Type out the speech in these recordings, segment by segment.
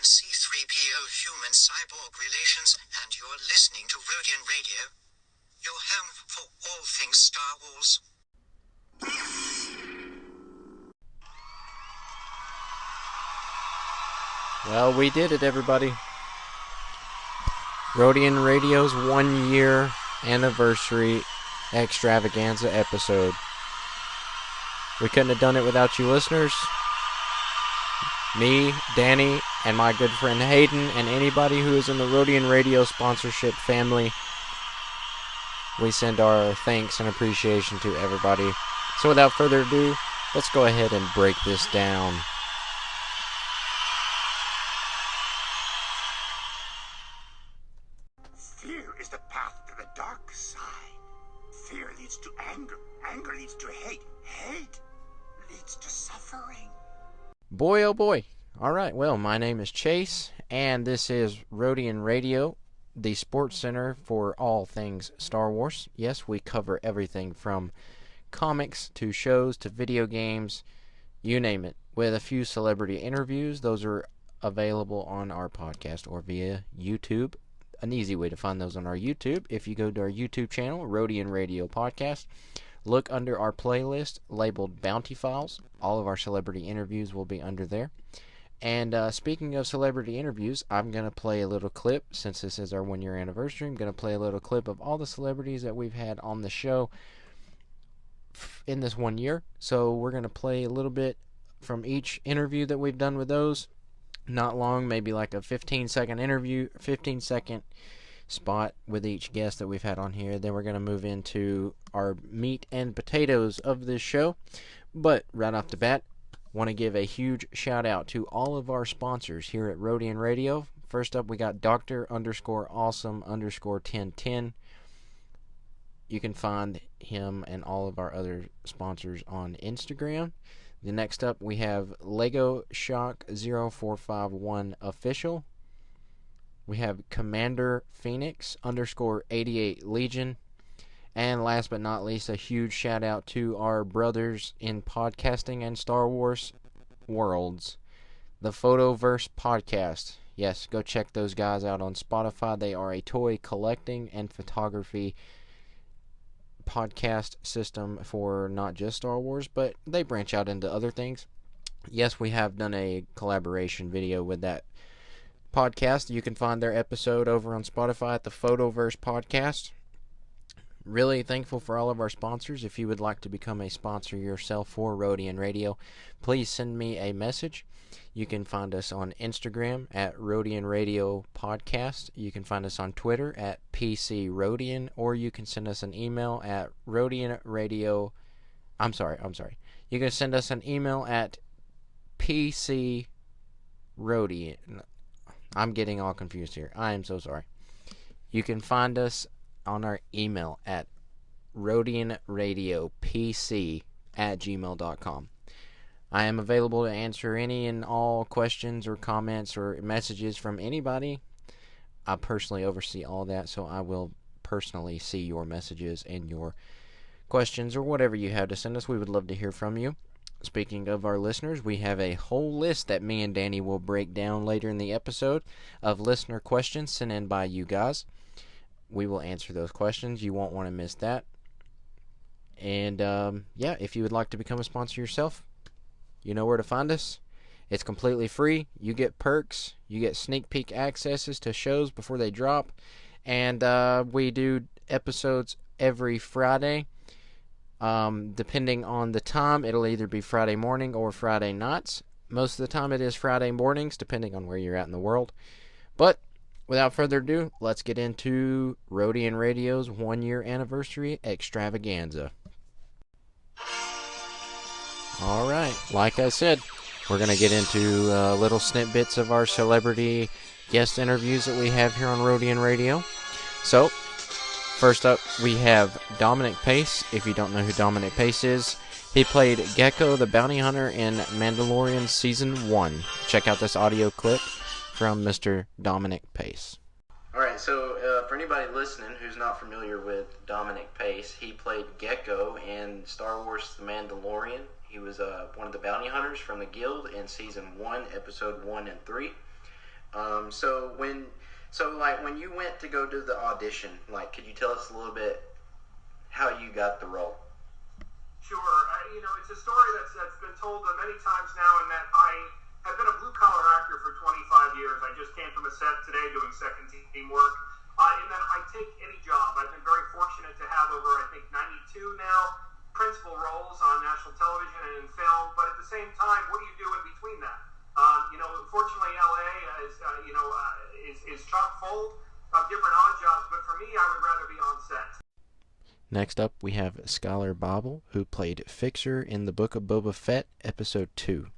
C3PO human cyborg relations, and you're listening to Rodian Radio, your home for all things Star Wars. Well, we did it, everybody. Rodian Radio's 1 year anniversary extravaganza episode. We couldn't have done it without you listeners. Me, Danny, and my good friend Hayden, and anybody who is in the Rodian Radio sponsorship family. We send our thanks and appreciation to everybody. So without further ado, let's go ahead and break this down. Fear is the path to the dark side. Fear leads to anger. Anger leads to hate. Hate leads to suffering. Boy, oh boy. Alright, well, my name is Chase, and this is Rodian Radio, the sports center for all things Star Wars. Yes, we cover everything from comics to shows to video games, you name it, with a few celebrity interviews. Those are available on our podcast or via YouTube. An easy way to find those on our YouTube. If you go to our YouTube channel, Rodian Radio Podcast, look under our playlist labeled Bounty Files. All of our celebrity interviews will be under there. And speaking of celebrity interviews, I'm going to play a little clip. Since this is our 1 year anniversary, I'm going to play a little clip of all the celebrities that we've had on the show in this 1 year. So we're going to play a little bit from each interview that we've done with those. Not long, maybe like a 15-second interview, 15-second spot with each guest that we've had on here. Then we're going to move into our meat and potatoes of this show. But right off the bat, want to give a huge shout out to all of our sponsors here at Rodian Radio. First up, we got Dr_Awesome_1010. You can find him and all of our other sponsors on Instagram. The next up, we have Lego Shock 0451 Official. We have Commander Phoenix _88 Legion. And last but not least, a huge shout out to our brothers in podcasting and Star Wars worlds, the Photoverse Podcast. Yes, go check those guys out on Spotify. They are a toy collecting and photography podcast system for not just Star Wars, but they branch out into other things. Yes, we have done a collaboration video with that podcast. You can find their episode over on Spotify at the Photoverse Podcast. Really thankful for all of our sponsors. If you would like to become a sponsor yourself for Rodian Radio, please send me a message. You can find us on Instagram at Rodian Radio Podcast. You can find us on Twitter at PC Rodian, or you can send us an email at Rodian Radio. I'm sorry. You can send us an email at PC Rodian. I'm getting all confused here. I am so sorry. You can find us on our email at rodianradiopc@gmail.com. I am available to answer any and all questions or comments or messages from anybody. I personally oversee all that, so I will personally see your messages and your questions or whatever you have to send us. We would love to hear from you. Speaking of our listeners, we have a whole list that me and Danny will break down later in the episode of listener questions sent in by you guys. We will answer those questions. You won't want to miss that. And, if you would like to become a sponsor yourself, you know where to find us. It's completely free. You get perks. You get sneak peek accesses to shows before they drop. And we do episodes every Friday. Depending on the time, it'll either be Friday morning or Friday nights. Most of the time it is Friday mornings, depending on where you're at in the world. But without further ado, let's get into Rodian Radio's 1 year anniversary extravaganza. Alright, like I said, we're going to get into little snippets of our celebrity guest interviews that we have here on Rodian Radio. So, first up, we have Dominic Pace. If you don't know who Dominic Pace is, he played Gecko the Bounty Hunter in Mandalorian Season 1. Check out this audio clip from Mr. Dominic Pace. Alright, so for anybody listening who's not familiar with Dominic Pace, he played Gecko in Star Wars The Mandalorian. He was one of the bounty hunters from the Guild in Season 1, Episode 1 and 3. When you went to go do the audition, like, could you tell us a little bit how you got the role? Sure. It's a story that's been told many times now, and that I have been a blue-collar actor for 25 years. I just came from a set today doing second team work, and then I take any job. I've been very fortunate to have over, I think, 92 now principal roles on national television and in film, but at the same time, what do you do in between that? Fortunately, LA is chock full of different odd jobs, but for me, I would rather be on set. Next up, we have Scholar Bobble, who played Fixer in the Book of Boba Fett, Episode 2.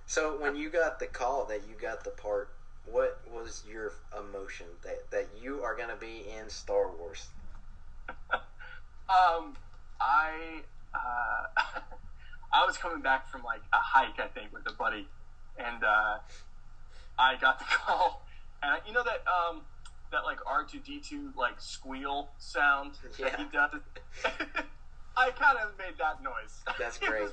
So when you got the call that you got the part, what was your emotion that you are going to be in Star Wars? I was coming back from like a hike, I think, with a buddy, and I got the call, and you know that like R2D2 like squeal sound that he does. I kind of made that noise. That's great.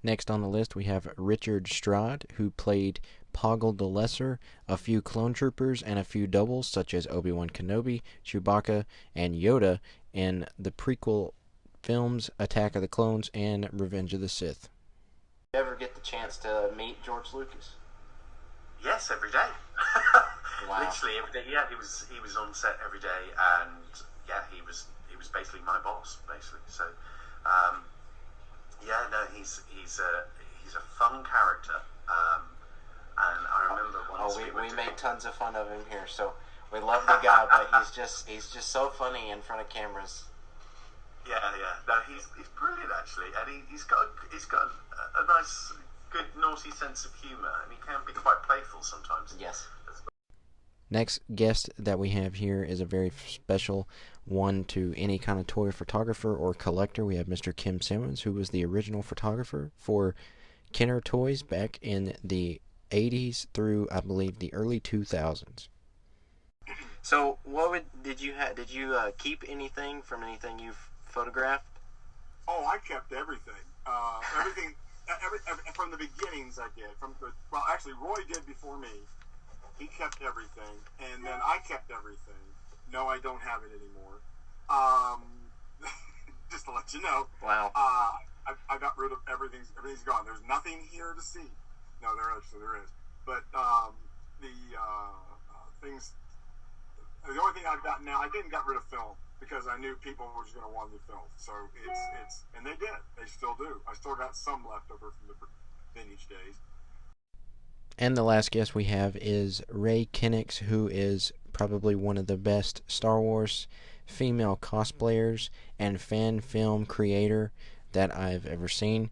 Next on the list, we have Richard Strad, who played Poggle the Lesser, a few clone troopers, and a few doubles such as Obi-Wan Kenobi, Chewbacca, and Yoda in the prequel films Attack of the Clones and Revenge of the Sith. Did you ever get the chance to meet George Lucas? Yes, every day. Wow. Literally every day. Yeah, he was on set every day, and yeah, he was basically my boss, basically. So, he's a fun character, and I remember once we made tons of fun of him here, so we love the guy, but he's just so funny in front of cameras. Yeah. No, he's brilliant actually, and he's got a nice, good, naughty sense of humour, and he can be quite playful sometimes. Yes. Next guest that we have here is a very special one to any kind of toy photographer or collector. We have Mr. Kim Simmons, who was the original photographer for Kenner Toys back in the 80s through, I believe, the early 2000s. So, did you keep anything from anything you've photographed? Oh, I kept everything. Everything from the beginnings I did. Actually, Roy did before me. He kept everything, and then I kept everything. No, I don't have it anymore. Just to let you know. Wow. I got rid of everything. Everything's gone. There's nothing here to see. No, there is. But the things. The only thing I've got now, I didn't get rid of film because I knew people were just going to want the film. So it's and they did. They still do. I still got some left over from the vintage days. And the last guest we have is Ray Kinnix, who is probably one of the best Star Wars female cosplayers and fan film creator that I've ever seen.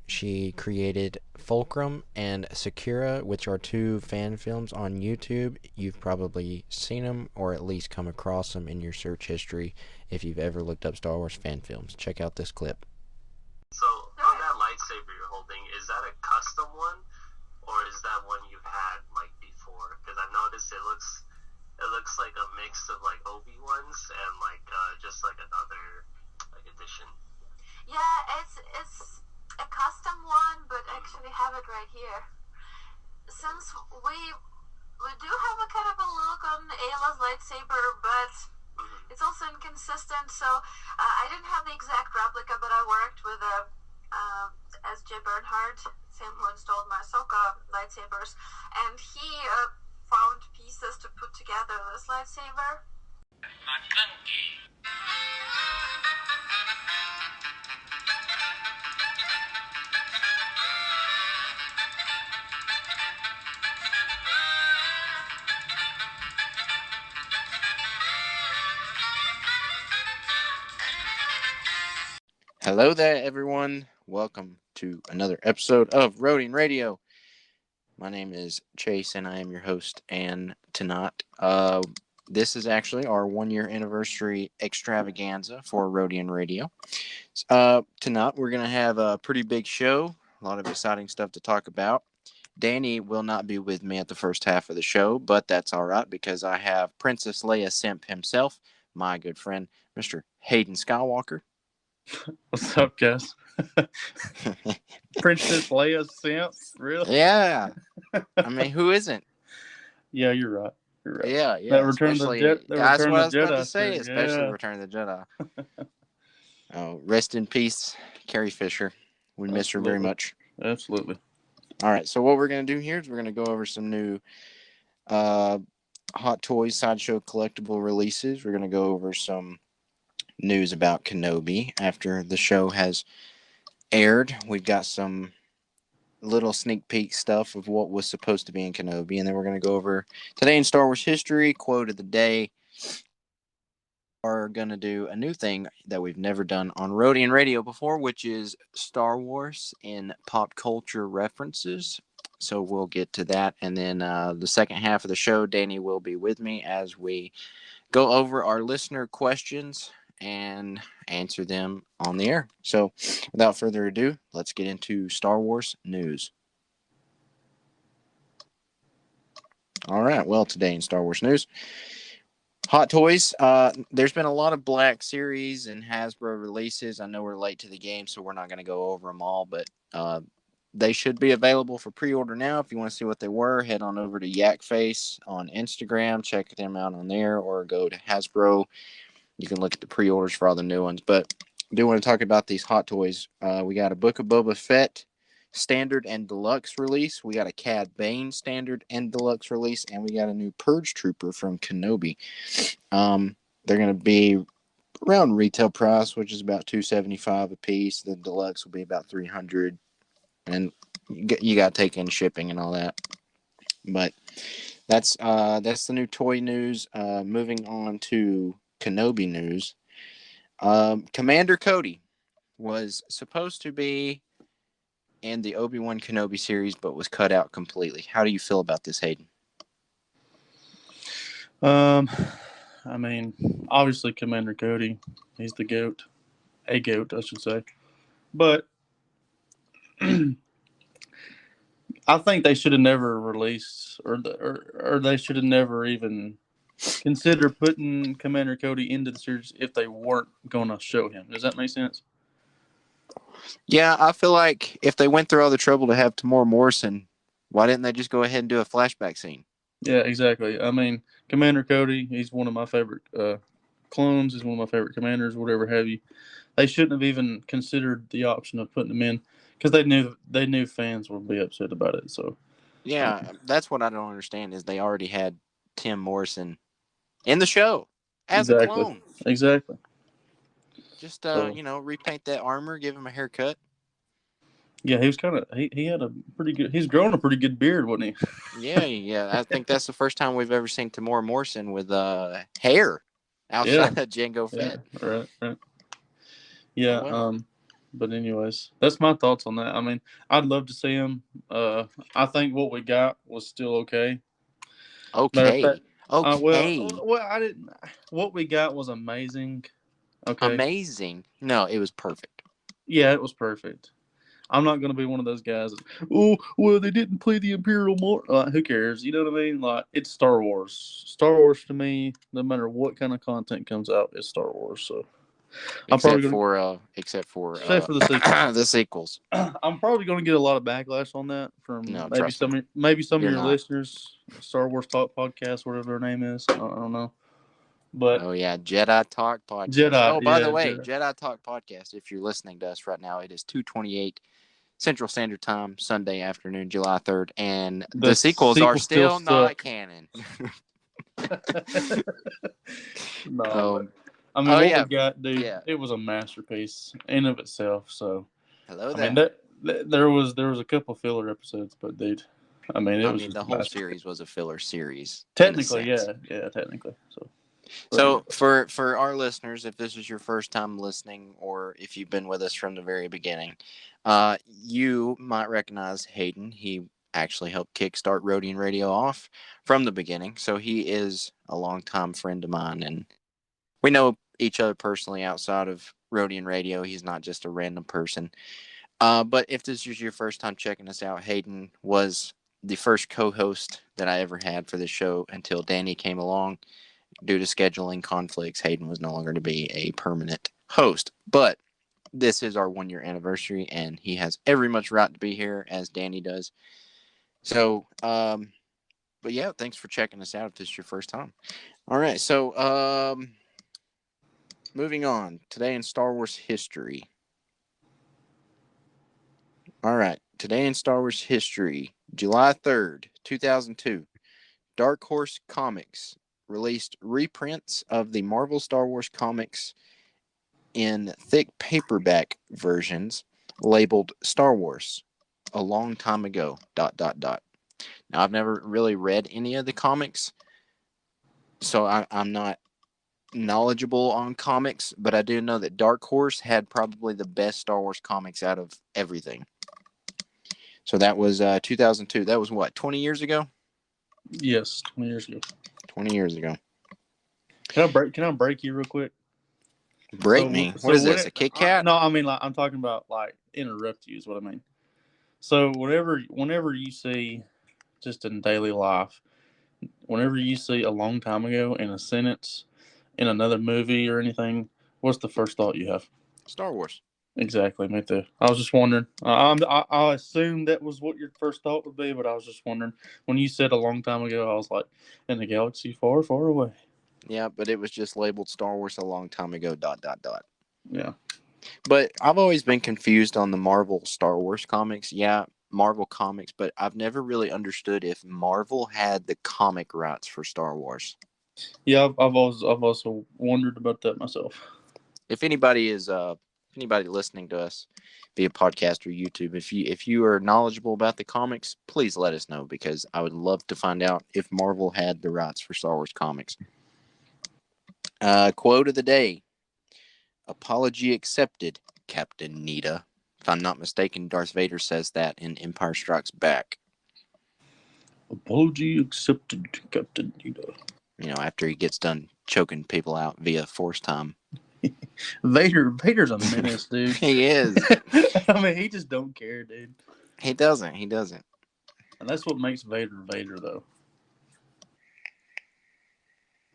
She created Fulcrum and Sakura, which are two fan films on YouTube. You've probably seen them or at least come across them in your search history if you've ever looked up Star Wars fan films. Check out this clip. So, on that lightsaber you're holding, is that a custom one? Or is that one you've had like before? Because I've noticed it looks like a mix of like Obi-Wan's and like just like another like edition. Yeah, it's a custom one, but actually have it right here. Since we do have a kind of a look on Ayla's lightsaber, but it's also inconsistent. So I didn't have the exact replica, but I worked with S.J. Bernhardt, same who installed my Ahsoka lightsabers, and he found pieces to put together this lightsaber. Hello there, everyone. Welcome to another episode of Rodian Radio. My name is Chase, and I am your host. And tonight, this is actually our 1-year anniversary extravaganza for Rodian Radio. Tonight, we're going to have a pretty big show, a lot of exciting stuff to talk about. Danny will not be with me at the first half of the show, but that's all right because I have Princess Leia Simp himself, my good friend, Mr. Hayden Skywalker. What's up, guys? Princess Leia simp? Really? Yeah. I mean, who isn't? Yeah, you're right. You're right. Yeah. That Return of the Especially, that's Return what I of was the about to Jedi say. series. Especially Yeah. Return of the Jedi. Oh, rest in peace, Carrie Fisher. We miss her very much. Absolutely. All right. So what we're gonna do here is we're gonna go over some new Hot Toys Sideshow collectible releases. We're gonna go over some news about Kenobi after the show has aired. We've got some little sneak peek stuff of what was supposed to be in Kenobi, and then we're going to go over today in Star Wars history, quote of the day. Are going to do a new thing that we've never done on Rodian Radio before, which is Star Wars in pop culture references. So we'll get to that, and then the second half of the show, Danny will be with me as we go over our listener questions and answer them on the air. So without further ado, let's get into Star Wars news. All right. Well, today in Star Wars news, Hot Toys. There's been a lot of Black Series and Hasbro releases. I know we're late to the game, so we're not going to go over them all, but they should be available for pre-order now. If you want to see what they were, head on over to Yakface on Instagram. Check them out on there, or go to Hasbro. You can look at the pre-orders for all the new ones. But I do want to talk about these Hot Toys. We got a Book of Boba Fett Standard and Deluxe release. We got a Cad Bane Standard and Deluxe release. And we got a new Purge Trooper from Kenobi. They're going to be around retail price, which is about $275 a piece. The Deluxe will be about $300. And you got to take in shipping and all that. But that's the new toy news. Moving on to Kenobi news. Commander Cody was supposed to be in the Obi-Wan Kenobi series, but was cut out completely. How do you feel about this, Hayden? I mean, obviously Commander Cody, he's the GOAT. A GOAT, I should say. But I think they should have never released, or they should have never even considered putting Commander Cody into the series if they weren't going to show him. Does that make sense? Yeah, I feel like if they went through all the trouble to have Tamora Morrison, why didn't they just go ahead and do a flashback scene? Yeah, exactly. I mean, Commander Cody, he's one of my favorite clones. He's one of my favorite commanders, whatever have you. They shouldn't have even considered the option of putting him in because they knew fans would be upset about it. So yeah, that's what I don't understand is they already had Tim Morrison in the show as a clone. Exactly. Just repaint that armor, give him a haircut. Yeah, he was he had a pretty good. He's grown a pretty good beard, wasn't he? Yeah. I think that's the first time we've ever seen Tamora Morrison with hair outside of Jango Fett. Yeah, right. Yeah. But anyways, that's my thoughts on that. I mean, I'd love to see him. I think what we got was still okay. Okay. Well, I didn't. What we got was amazing. Okay. Amazing. No, it was perfect. Yeah, it was perfect. I'm not going to be one of those guys. Oh, well, they didn't play the Imperial more. Who cares? You know what I mean? Like, it's Star Wars. Star Wars to me, no matter what kind of content comes out, is Star Wars. So, except for the sequels. The sequels. I'm probably going to get a lot of backlash on that from maybe some of your listeners. Star Wars Talk Podcast, whatever their name is. I don't know. But Jedi Talk Podcast. By the way, Jedi Talk Podcast. If you're listening to us right now, it is 2:28 Central Standard Time, Sunday afternoon, July 3rd, and the sequels are still not canon. No, I mean, what we got, dude, it was a masterpiece in of itself. So, hello there. I mean, there was a couple filler episodes, but dude, I mean, the whole series was a filler series. Technically, technically. So for our listeners, if this is your first time listening, or if you've been with us from the very beginning, you might recognize Hayden. He actually helped kickstart Rodian Radio off from the beginning. So he is a longtime friend of mine, and we know each other personally outside of Rodian Radio. He's not just a random person. But if this is your first time checking us out, Hayden was the first co-host that I ever had for the show until Danny came along. Due to scheduling conflicts, Hayden was no longer to be a permanent host. But this is our 1 year anniversary, and he has every much right to be here, as Danny does. So, but yeah, thanks for checking us out if this is your first time. All right, so moving on. Today in Star Wars history. All right, today in Star Wars history, July 3rd, 2002, Dark Horse Comics released reprints of the Marvel Star Wars comics in thick paperback versions labeled Star Wars a long time ago, ... Now, I've never really read any of the comics, so I'm not knowledgeable on comics, but I do know that Dark Horse had probably the best Star Wars comics out of everything. So that was 2002. That was what, 20 years ago? Yes, 20 years ago. 20 years ago. Can I break you real quick? Break me? What is this, a Kit Kat? No, I mean, like, I'm talking about, like, interrupt you is what I mean. So whenever you see, just in daily life, whenever you see a long time ago in a sentence, in another movie or anything, what's the first thought you have? Star Wars. Exactly, me too. I was just wondering. I assumed that was what your first thought would be, but I was just wondering. When you said a long time ago, I was like, in the galaxy far, far away. Yeah, but it was just labeled Star Wars a long time ago, ... Yeah. But I've always been confused on the Marvel Star Wars comics. Yeah, Marvel comics, but I've never really understood if Marvel had the comic rights for Star Wars. Yeah, I've also wondered about that myself. If anybody listening to us via podcast or YouTube, if you are knowledgeable about the comics, please let us know, because I would love to find out if Marvel had the rights for Star Wars comics. Quote of the day: "Apology accepted, Captain Nita." If I'm not mistaken, Darth Vader says that in Empire Strikes Back. Apology accepted, Captain Nita. You know, after he gets done choking people out via force time. Vader's a menace, dude. He is. I mean, he just don't care, dude. He doesn't. And that's what makes Vader Vader, though.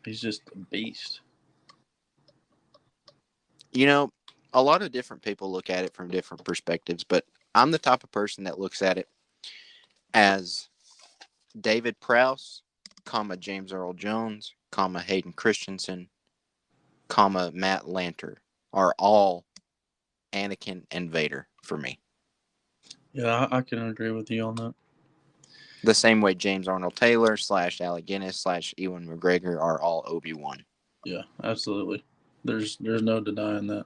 He's just a beast. You know, a lot of different people look at it from different perspectives, but I'm the type of person that looks at it as David Prowse, James Earl Jones, Hayden Christensen, Matt Lanter are all Anakin and Vader for me. Yeah, I can agree with you on that. The same way James Arnold Taylor / Alec Guinness / Ewan McGregor are all Obi-Wan. Yeah, absolutely. There's no denying that.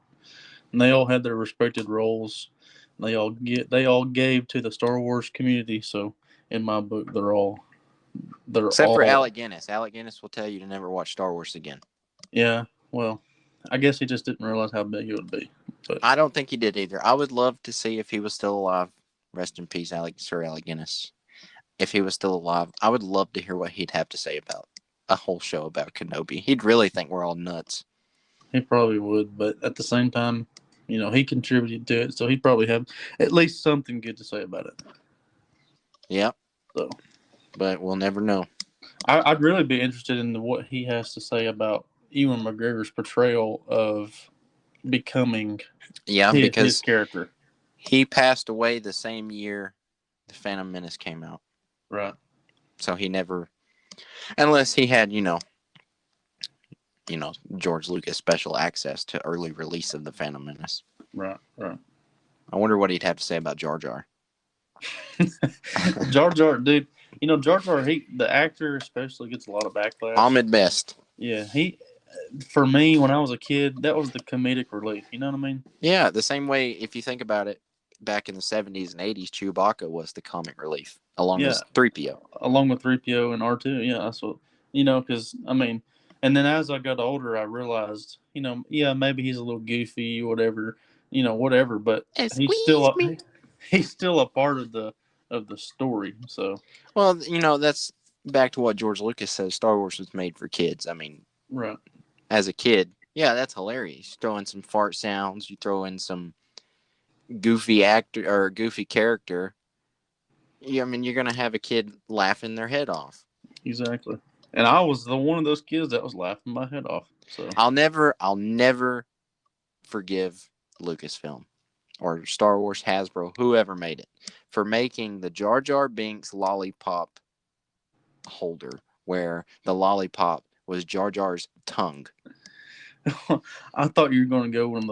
And they all had their respected roles. They all gave to the Star Wars community. So in my book, they're all except for Alec Guinness. Alec Guinness will tell you to never watch Star Wars again. Yeah, well, I guess he just didn't realize how big it would be. But I don't think he did either. I would love to see if he was still alive. Rest in peace, Sir Alec Guinness. If he was still alive, I would love to hear what he'd have to say about a whole show about Kenobi. He'd really think we're all nuts. He probably would, but at the same time, you know, he contributed to it, so he'd probably have at least something good to say about it. Yep. So, but we'll never know. I'd really be interested in what he has to say about Ewan McGregor's portrayal of becoming his character. He passed away the same year The Phantom Menace came out. Right. So he never, unless he had, George Lucas special access to early release of The Phantom Menace. Right. I wonder what he'd have to say about Jar Jar. Jar Jar, dude. Jar Jar, the actor especially gets a lot of backlash. Ahmed Best. Yeah, for me, when I was a kid, that was the comedic relief. You know what I mean? Yeah, the same way, if you think about it, back in the 70s and 80s, Chewbacca was the comic relief, along with 3PO. Along with 3PO and R2, yeah, that's what, because, and then as I got older, I realized, maybe he's a little goofy, whatever, but he's still a part of the story, so. Well, that's back to what George Lucas says, Star Wars was made for kids. Right. As a kid, yeah, that's hilarious. You throw in some fart sounds, you throw in some goofy actor or goofy character. You're going to have a kid laughing their head off. Exactly. And I was one of those kids that was laughing my head off. So I'll never forgive Lucasfilm. or Star Wars, Hasbro, whoever made it, for making the Jar Jar Binks lollipop holder, where the lollipop was Jar Jar's tongue. I thought you were going to go with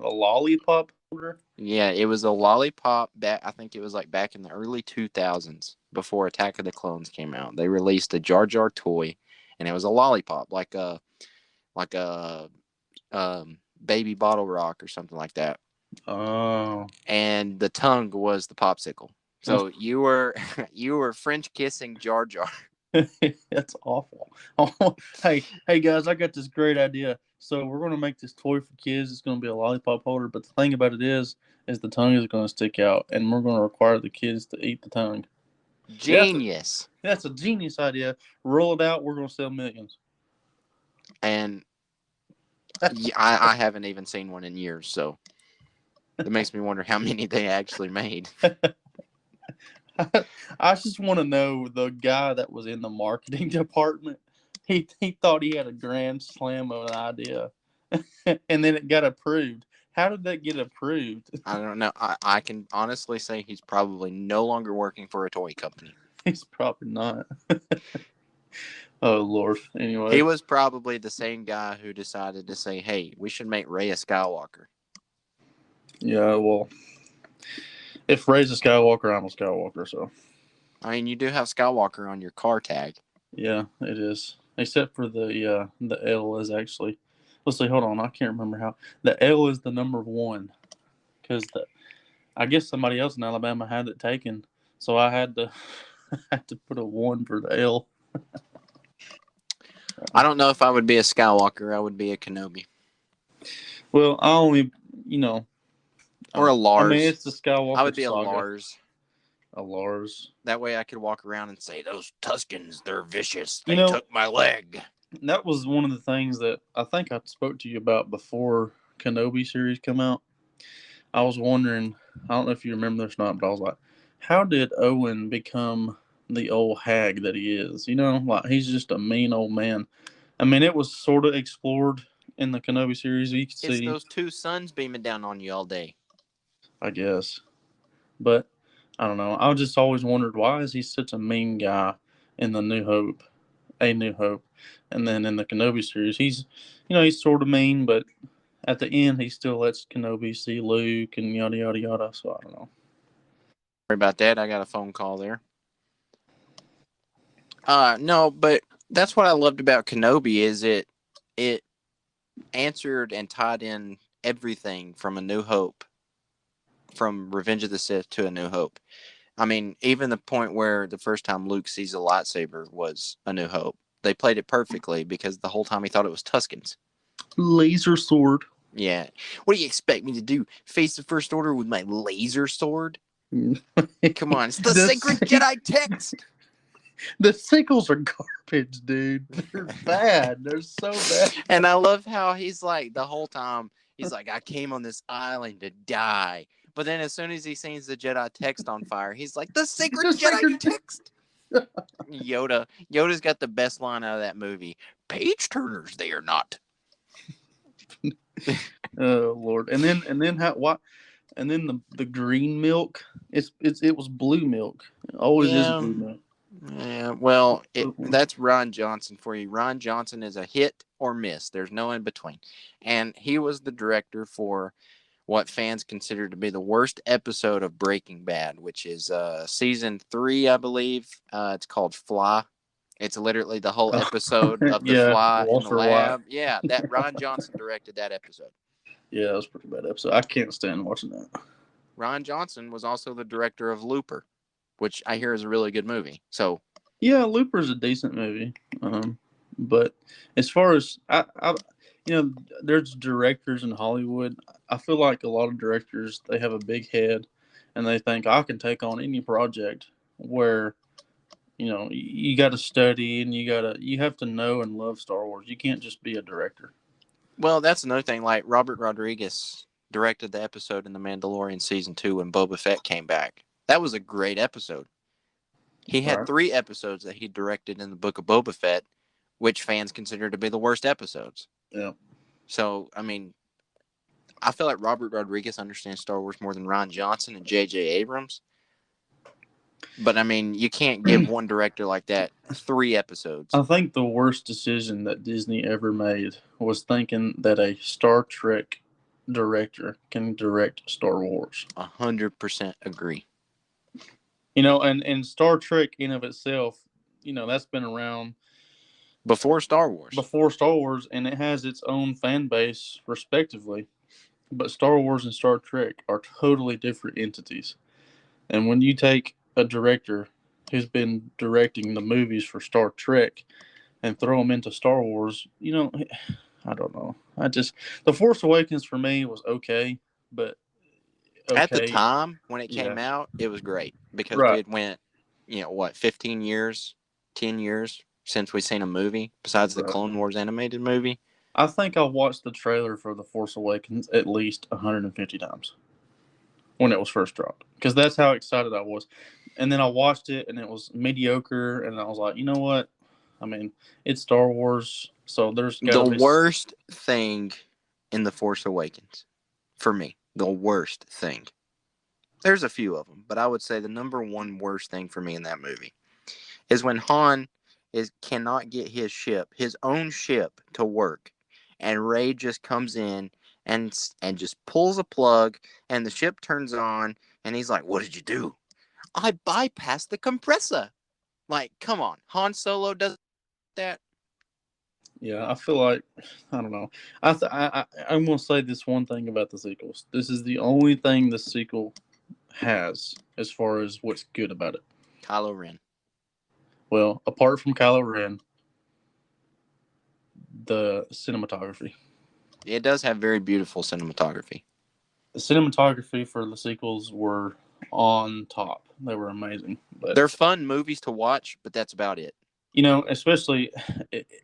a lollipop holder. Yeah, it was a lollipop back. I think it was like back in the early 2000s, before Attack of the Clones came out. They released a Jar Jar toy, and it was a lollipop, like a baby bottle rock or something like that. Oh. And the tongue was the popsicle. So you were French kissing Jar Jar. That's awful. Oh, hey guys, I got this great idea. So we're going to make this toy for kids. It's going to be a lollipop holder, but the thing about it is the tongue is going to stick out, and we're going to require the kids to eat the tongue. Genius. That's a genius idea. Roll it out. We're going to sell millions. And I haven't even seen one in years, so it makes me wonder how many they actually made. I just want to know the guy that was in the marketing department. He thought he had a grand slam of an idea, and then it got approved. How did that get approved? I don't know. I can honestly say he's probably no longer working for a toy company. He's probably not. Oh, Lord. Anyway. He was probably the same guy who decided to say, hey, we should make Rey a Skywalker. Yeah, well, if Rey's a Skywalker, I'm a Skywalker, so. I mean, you do have Skywalker on your car tag. Yeah, it is. Except for the L is actually. Let's see, hold on. I can't remember how. The L is the number 1. Because I guess somebody else in Alabama had it taken. So I had to put a 1 for the L. I don't know if I would be a Skywalker. I would be a Kenobi. Well, I only, or a Lars. I mean, it's the Skywalker I would be saga. a Lars. A Lars. That way I could walk around and say, those Tuskens, they're vicious. They took my leg. That was one of the things that I think I spoke to you about before Kenobi series come out. I was wondering, I don't know if you remember this or not, but I was like, how did Owen become the old hag that he is? Like he's just a mean old man. I mean, it was sort of explored in the Kenobi series. You could see it's those 2 suns beaming down on you all day. I guess. But I don't know. I just always wondered, why is he such a mean guy in the New Hope? A New Hope. And then in the Kenobi series, he's sort of mean, but at the end, he still lets Kenobi see Luke and yada, yada, yada. So I don't know. Sorry about that. I got a phone call there. No, but that's what I loved about Kenobi is it answered and tied in everything from A New Hope, from Revenge of the Sith to A New Hope. I mean, even the point where the first time Luke sees a lightsaber was A New Hope. They played it perfectly because the whole time he thought it was Tuskens. Laser sword. Yeah. What do you expect me to do? Face the First Order with my laser sword? Come on. It's the sacred Jedi text. The sickles are garbage, dude. They're bad. They're so bad. And I love how he's like, the whole time, he's like, I came on this island to die. But then as soon as he sees the Jedi text on fire, he's like, the sacred Jedi text. Yoda's got the best line out of that movie. Page turners, they are not. Oh Lord! And then how? What? And then the green milk. It was blue milk. It always is blue milk. Yeah. Well, that's Rian Johnson for you. Rian Johnson is a hit or miss. There's no in between. And he was the director for what fans consider to be the worst episode of Breaking Bad, which is season 3, I believe. It's called Fly. It's literally the whole episode of the fly in the lab. White. Yeah, that Rian Johnson directed that episode. Yeah, it was a pretty bad episode. I can't stand watching that. Rian Johnson was also the director of Looper, which I hear is a really good movie. So yeah, Looper's a decent movie. But as far as there's directors in Hollywood. I feel like a lot of directors, they have a big head and they think I can take on any project, where you got to study and you have to know and love Star Wars. You can't just be a director. Well, that's another thing. Like Robert Rodriguez directed the episode in The Mandalorian season 2 when Boba Fett came back. That was a great episode. He had 3 episodes that he directed in the Book of Boba Fett, which fans consider to be the worst episodes. Yeah. So, I mean, I feel like Robert Rodriguez understands Star Wars more than Rian Johnson and J.J. Abrams. But, I mean, you can't give one director like that 3 episodes. I think the worst decision that Disney ever made was thinking that a Star Trek director can direct Star Wars. 100% agree. And Star Trek in of itself, that's been around Before Star Wars. And it has its own fan base, respectively. But Star Wars and Star Trek are totally different entities. And when you take a director who's been directing the movies for Star Trek and throw them into Star Wars, I don't know. The Force Awakens for me was okay, but okay. At the time when it came out, it was great because we had went, 15 years, 10 years since we've seen a movie besides the Clone Wars animated movie. I think I watched the trailer for The Force Awakens at least 150 times when it was first dropped because that's how excited I was. And then I watched it and it was mediocre and I was like, you know what? I mean, it's Star Wars, so there's gotta be... worst thing in The Force Awakens, for me, the worst thing. There's a few of them, but I would say the number one worst thing for me in that movie is when Han cannot get his own ship, to work, and Rey just comes in and just pulls a plug, and the ship turns on, and he's like, "What did you do?" "I bypassed the compressor." Like, come on, Han Solo does that. Yeah, I feel like, I don't know. I'm going to say this one thing about the sequels. This is the only thing the sequel has as far as what's good about it. Kylo Ren. Well, apart from Kylo Ren, the cinematography. It does have very beautiful cinematography. The cinematography for the sequels were on top. They were amazing. But they're fun movies to watch, but that's about it. Especially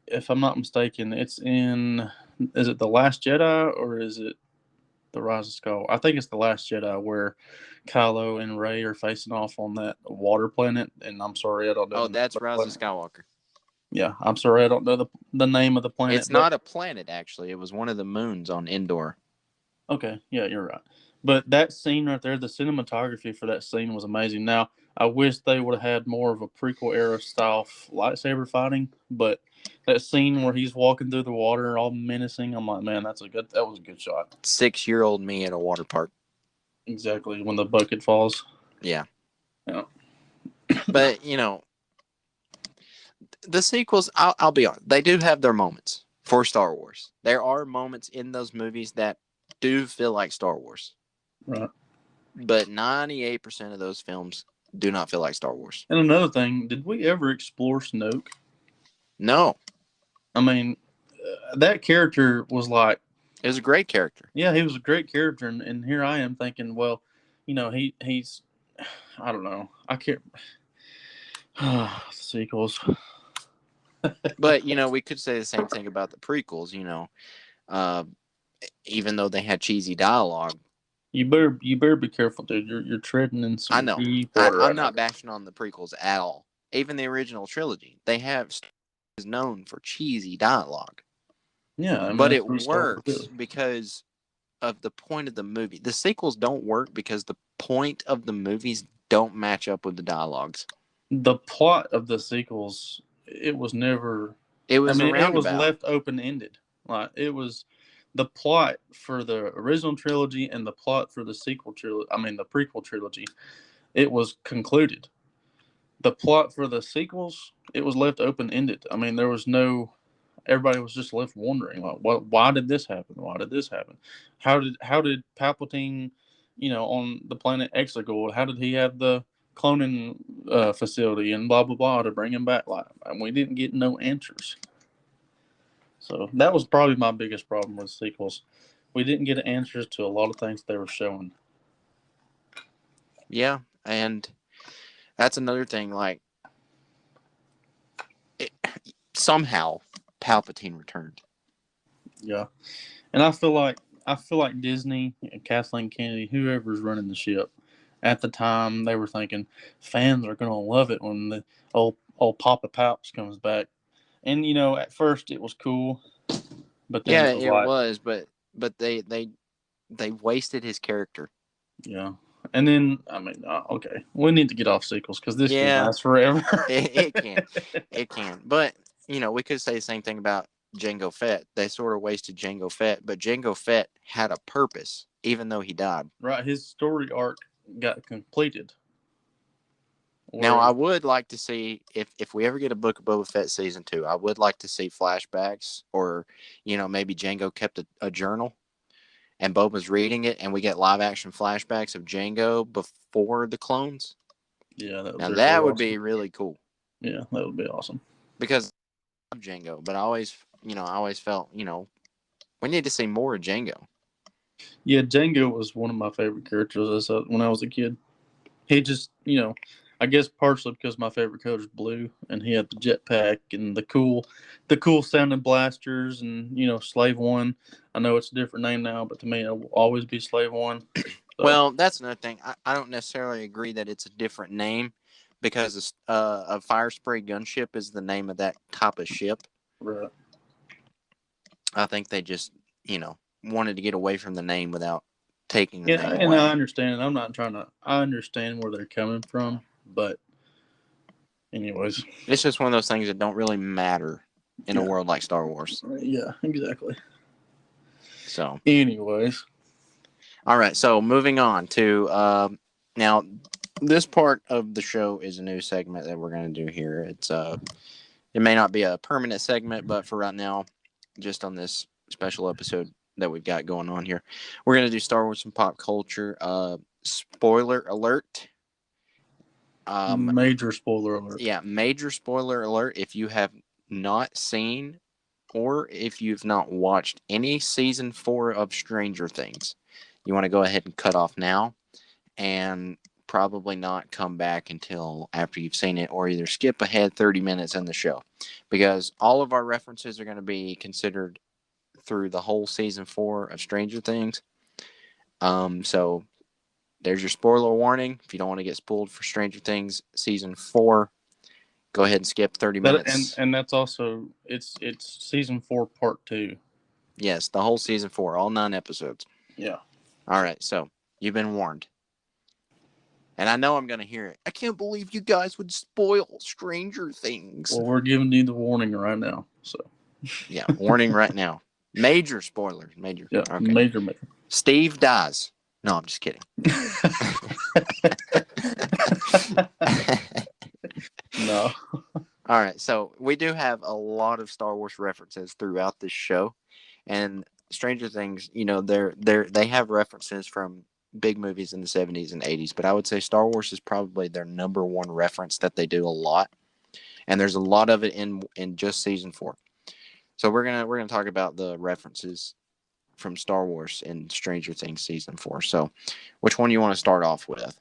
if I'm not mistaken, it's in, is it The Last Jedi or is it The Rise of Skywalker? I think it's The Last Jedi where Kylo and Rey are facing off on that water planet. And I'm sorry, I don't know. Oh, that's Rise of Skywalker. Yeah, I'm sorry, I don't know the name of the planet. It's not a planet, actually. It was one of the moons on Endor. Okay, yeah, you're right. But that scene right there, the cinematography for that scene was amazing. Now, I wish they would have had more of a prequel era style lightsaber fighting, but that scene where he's walking through the water all menacing, I'm like, man, that was a good shot. 6-year-old me at a water park. Exactly, when the bucket falls. Yeah. Yeah. But, the sequels, I'll be honest, they do have their moments for Star Wars. There are moments in those movies that do feel like Star Wars. Right. But 98% of those films do not feel like Star Wars. And another thing, did we ever explore Snoke? No. I mean, that character was like... It was a great character. Yeah, he was a great character. And here I am thinking, well, he's... I don't know. I can't... sequels. But, we could say the same thing about the prequels, even though they had cheesy dialogue. You better be careful, dude. You're treading in some deep water. I'm not bashing on the prequels at all. Even the original trilogy, they is known for cheesy dialogue. Yeah, but it works because of the point of the movie. The sequels don't work because the point of the movies don't match up with the dialogues. The plot of the sequels, it was never... It was it was left open-ended. Like, it was... The plot for the original trilogy and the plot for the sequel trilogy, the prequel trilogy, it was concluded. The plot for the sequels, it was left open-ended. There was no... Everybody was just left wondering, like, why did this happen? Why did this happen? How did Palpatine, on the planet Exegol, how did he have the cloning facility and blah, blah, blah to bring him back? Like, we didn't get no answers. So that was probably my biggest problem with sequels. We didn't get answers to a lot of things they were showing. Yeah, and that's another thing. Like, somehow Palpatine returned. Yeah, and I feel like Disney and Kathleen Kennedy, whoever's running the ship at the time, they were thinking fans are gonna love it when the old Papa Palps comes back. And, at first it was cool, But then Yeah, it was it like, was, but they wasted his character. yeah. And then, I mean, okay, we need to get off sequels because this could Yeah, last forever. it can, it can. But we could say the same thing about Jango Fett. They sort of wasted Jango Fett, but Jango Fett had a purpose, even though he died. Right, his story arc got completed. Now, I would like to see if we ever get a Book of Boba Fett season 2. I would like to see flashbacks, or maybe Jango kept a journal and Boba's reading it, and we get live action flashbacks of Jango before the clones. Yeah, that would Now be that really would awesome. be really cool. Yeah, that would be awesome. Because I love Jango, but I always felt, we need to see more of Jango. Yeah, Django was one of my favorite characters when I was a kid. He just, I guess partially because my favorite color is blue, and he had the jetpack and the cool sounding blasters, and Slave One. I know it's a different name now, but to me, it will always be Slave One. So. Well, that's another thing. I don't necessarily agree that it's a different name, because a fire spray gunship is the name of that type of ship. Right. I think they just, wanted to get away from the name without taking the name away. And I understand. I'm not trying to. I understand where they're coming from, but anyways, it's just one of those things that don't really matter in a world like Star Wars. Yeah, exactly. So, anyways, all right. So moving on to now, this part of the show is a new segment that we're going to do here. It's it may not be a permanent segment, but for right now, just on this special episode that we've got going on here, we're going to do Star Wars and pop culture. Spoiler alert. Major spoiler alert. Yeah, major spoiler alert. If you have not seen, or if you've not watched any season 4 of Stranger Things, you want to go ahead and cut off now, and probably not come back until after you've seen it, or either skip ahead 30 minutes in the show, because all of our references are going to be considered through the whole season 4 of Stranger Things. So there's your spoiler warning. If you don't want to get spoiled for Stranger Things season 4, go ahead and skip 30 minutes. And that's also it's season 4 part 2. Yes, the whole season 4, all 9 episodes. Yeah. All right, so you've been warned. And I know I'm going to hear it. I can't believe you guys would spoil Stranger Things. Well, we're giving you the warning right now. So. Yeah, warning right now. Major spoilers. Major. Yeah, okay. Major. Steve dies. No, I'm just kidding. No. All right, so we do have a lot of Star Wars references throughout this show, and Stranger Things, they have references from big movies in the 70s and 80s, but I would say Star Wars is probably their number one reference that they do a lot, and there's a lot of it in just season 4. So we're gonna talk about the references from Star Wars in Stranger Things season 4. So, which one do you want to start off with?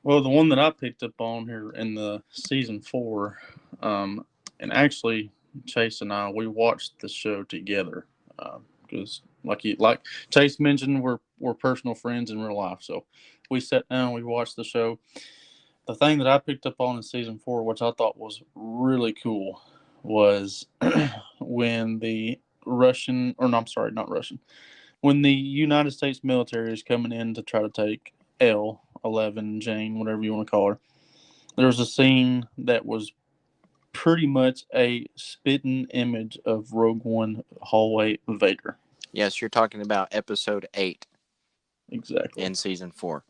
Well, the one that I picked up on here in the season 4, and actually Chase and I, we watched the show together because, like Chase mentioned, we're personal friends in real life. So we sat down, we watched the show. The thing that I picked up on in season 4, which I thought was really cool, was when the when the United States military is coming in to try to take L11, Jane, whatever you want to call her, there was a scene that was pretty much a spitting image of Rogue One hallway Vader. Yes, you're talking about episode 8. Exactly. In season 4.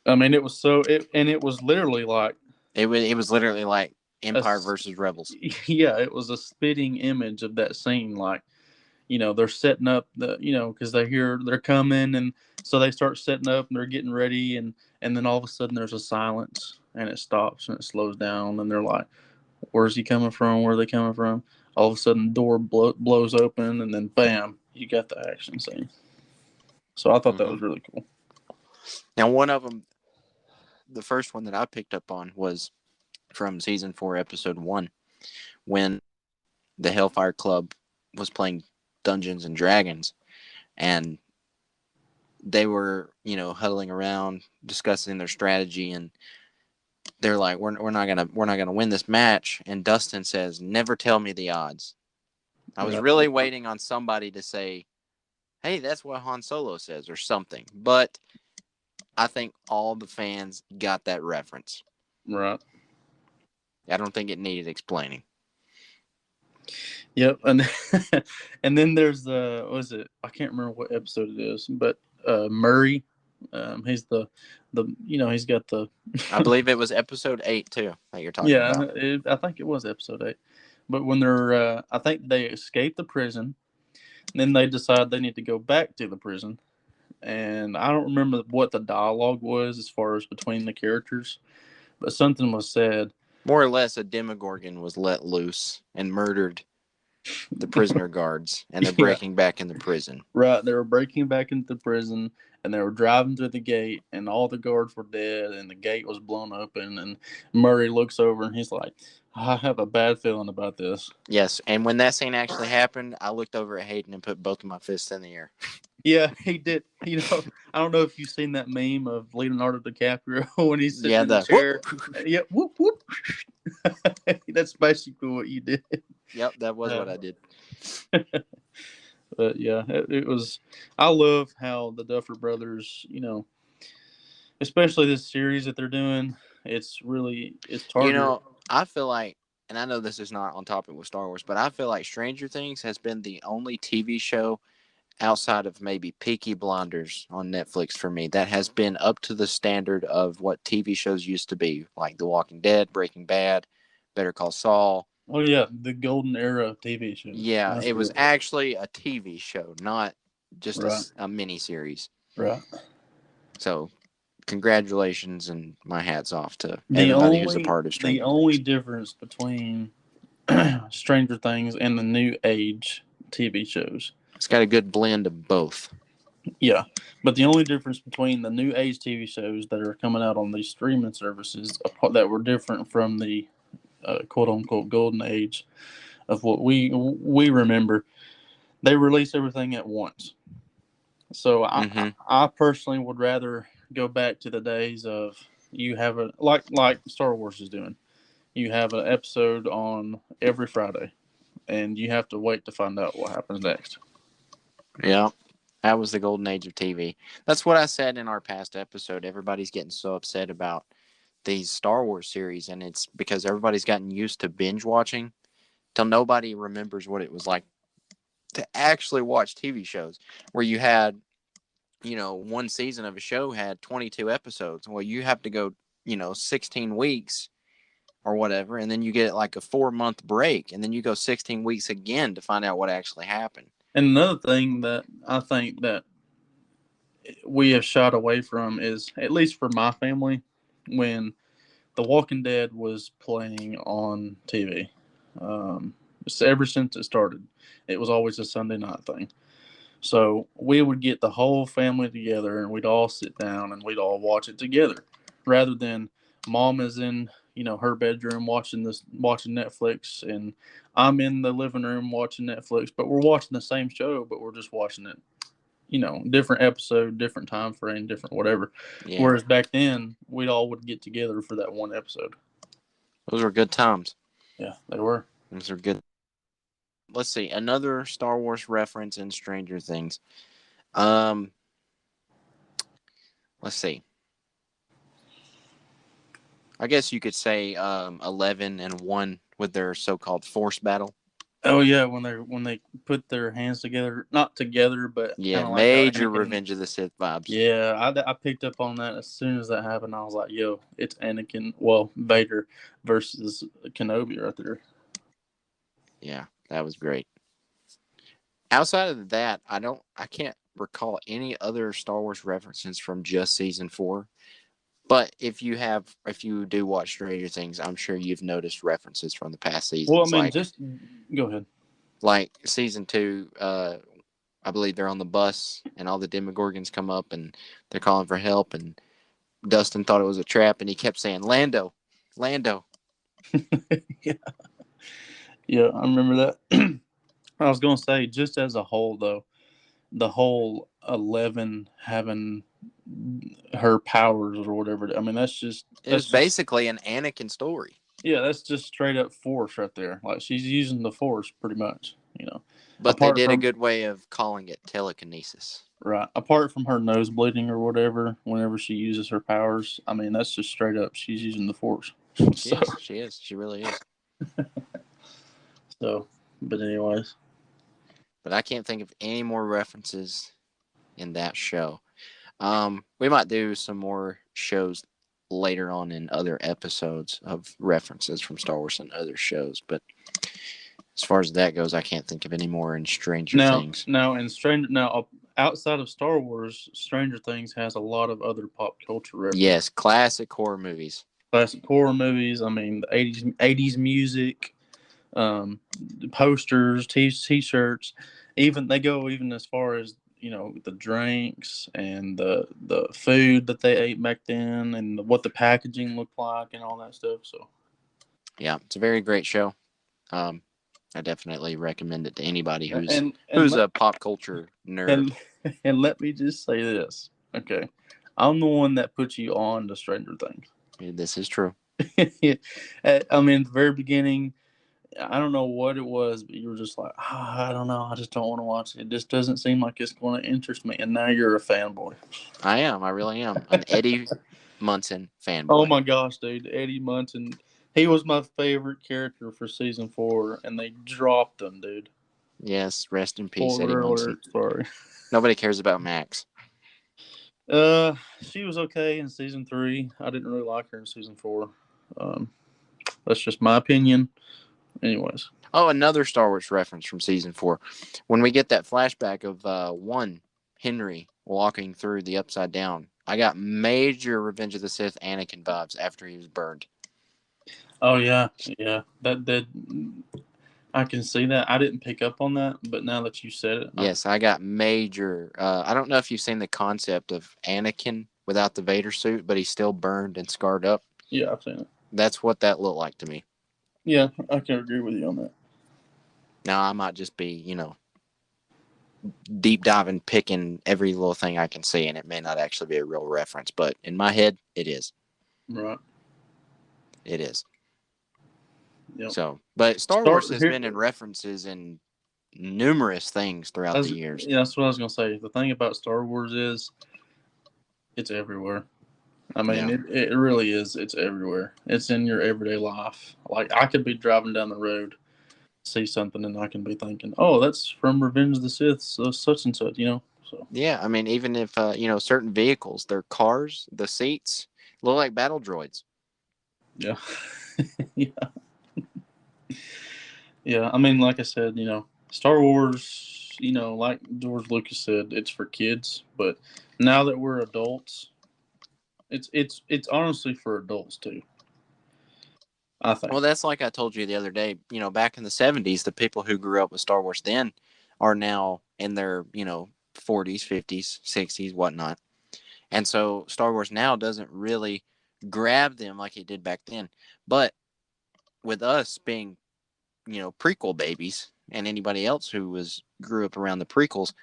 I mean, it was it was literally like... It was literally like Empire versus Rebels. Yeah, it was a spitting image of that scene. Like, they're setting up because they hear they're coming, and so they start setting up and they're getting ready, and then all of a sudden there's a silence, and it stops and it slows down, and they're like, where's he coming from? Where are they coming from? All of a sudden the door blows open, and then bam, you got the action scene. So I thought that was really cool. Now, one of them, the first one that I picked up on, was from season 4, episode 1, when the Hellfire Club was playing Dungeons and Dragons, and they were, huddling around discussing their strategy, and they're like, we're not gonna win this match. And Dustin says, "Never tell me the odds." I was Right. really waiting on somebody to say, hey, that's what Han Solo says or something. But I think all the fans got that reference. Right. I don't think it needed explaining. Yep. And and then there's what is it? I can't remember what episode it is, but Murray, he's the he's got the I believe it was episode 8 too that you're talking yeah, about. I think it was episode 8. But when they're I think they escape the prison, then they decide they need to go back to the prison. And I don't remember what the dialogue was as far as between the characters, but something was said. More or less, a Demogorgon was let loose and murdered the prisoner guards, and they're breaking back into prison. Right, they were breaking back into the prison, and they were driving through the gate, and all the guards were dead, and the gate was blown open, and Murray looks over, and he's like, I have a bad feeling about this. Yes, and when that scene actually happened, I looked over at Hayden and put both of my fists in the air. Yeah, he did. I don't know if you've seen that meme of Leonardo DiCaprio when he's sitting in the chair. Yeah, whoop, whoop. That's basically what you did. Yep, that was what I did. But yeah, it was. I love how the Duffer Brothers, especially this series that they're doing. It's targeted. I feel like, and I know this is not on topic with Star Wars, but I feel like Stranger Things has been the only TV show outside of maybe Peaky Blinders on Netflix for me that has been up to the standard of what TV shows used to be, like The Walking Dead, Breaking Bad, Better Call Saul. Oh yeah, the golden era of TV shows. Yeah, it was actually a TV show, not just a mini series. Right. So, congratulations and my hat's off to everybody who's a part of Stranger Things. The only difference between Stranger Things and the New Age TV shows. It's got a good blend of both. Yeah, but the only difference between the New Age TV shows that are coming out on these streaming services that were different from the quote-unquote golden age of what we remember, they release everything at once. So I personally would rather go back to the days of you have like Star Wars is doing. You have an episode on every Friday, and you have to wait to find out what happens next. Yeah, that was the golden age of TV. That's what I said in our past episode. Everybody's getting so upset about these Star Wars series, and it's because everybody's gotten used to binge watching till nobody remembers what it was like to actually watch TV shows where you had, one season of a show had 22 episodes. Well, you have to go, 16 weeks or whatever, and then you get like a 4-month break, and then you go 16 weeks again to find out what actually happened. And another thing that I think that we have shied away from is, at least for my family, when The Walking Dead was playing on TV. Ever since it started, it was always a Sunday night thing. So we would get the whole family together, and we'd all sit down and we'd all watch it together, rather than Mom is in her bedroom watching Netflix, and I'm in the living room watching Netflix, but we're watching the same show, but we're just watching it, different episode, different time frame, different whatever. Yeah. Whereas back then, we all would get together for that one episode. Those were good times. Yeah, they were. Those are good. Let's see. Another Star Wars reference in Stranger Things. Let's see. I guess you could say 11 and 1 with their so-called force battle. Oh yeah, when they put their hands together, not together, but major Revenge of the Sith vibes. Yeah, I picked up on that as soon as that happened. I was like, "Yo, it's Vader versus Kenobi right there." Yeah, that was great. Outside of that, I can't recall any other Star Wars references from just season 4. But if you do watch Stranger Things, I'm sure you've noticed references from the past seasons. Well, I mean, just go ahead. Like season 2, I believe they're on the bus, and all the Demogorgons come up, and they're calling for help, and Dustin thought it was a trap, and he kept saying, Lando. Yeah, I remember that. I was going to say, just as a whole, though, the whole 11 having her powers or whatever. I mean, it's basically an Anakin story. Yeah, that's just straight up Force right there. Like, she's using the Force pretty much. You know, But they apart did a from good way of calling it telekinesis. right, apart from her nose bleeding or whatever, whenever she uses her powers, I mean that's just straight up she's using the Force. She is. She is. She really is. So, but anyways, But I can't think of any more references in that show. We might do some more shows later on in other episodes of references from Star Wars and other shows, but as far as that goes, I can't think of any more in Stranger Things. Now outside of Star Wars, Stranger Things has a lot of other pop culture references. Yes, classic horror movies. Classic horror movies. I mean, the 80s music, posters, t-shirts. Even they go even as far as the drinks and the food that they ate back then, and what the packaging looked like, and all that stuff. So, yeah, it's a very great show. I definitely recommend it to anybody who's a pop culture nerd. And let me just say this, okay? I'm the one that put you on to Stranger Things. This is true. I mean, at the very beginning, I don't know what it was, but you were just like, I don't know. I just don't want to watch it. It just doesn't seem like it's going to interest me. And now you're a fanboy. I am. I really am. An Eddie Munson fanboy. Oh, my gosh, dude. Eddie Munson. He was my favorite character for season 4, and they dropped him, dude. Yes, rest in peace, Eddie Munson. Sorry. Nobody cares about Max. She was okay in season 3. I didn't really like her in season 4. That's just my opinion. Anyways. Oh, another Star Wars reference from season 4. When we get that flashback of Henry walking through the Upside Down, I got major Revenge of the Sith Anakin vibes after he was burned. Oh yeah. That did. I can see that. I didn't pick up on that, but now that you said it, yes, I got major. I don't know if you've seen the concept of Anakin without the Vader suit, but he's still burned and scarred up. Yeah, I've seen it. That's what that looked like to me. Yeah, I can agree with you on that. Now I might just be, deep diving, picking every little thing I can see, and it may not actually be a real reference, but in my head, it is. Right. It is. Yep. So, but Star Wars has been in references in numerous things throughout the years. Yeah, that's what I was going to say. The thing about Star Wars is it's everywhere. I mean, it really is. It's everywhere. It's in your everyday life. Like, I could be driving down the road, see something, and I can be thinking, oh, that's from Revenge of the Sith, so such and such, So. Yeah, I mean, even if, certain vehicles, their cars, the seats, look like battle droids. Yeah. Yeah. Yeah, I mean, like I said, Star Wars, like George Lucas said, it's for kids. But now that we're adults, it's honestly for adults too, I think. Well, that's like I told you the other day. Back in the 70s, the people who grew up with Star Wars then are now in their 40s, 50s, 60s, whatnot. And so Star Wars now doesn't really grab them like it did back then. But with us being prequel babies and anybody else who grew up around the prequels,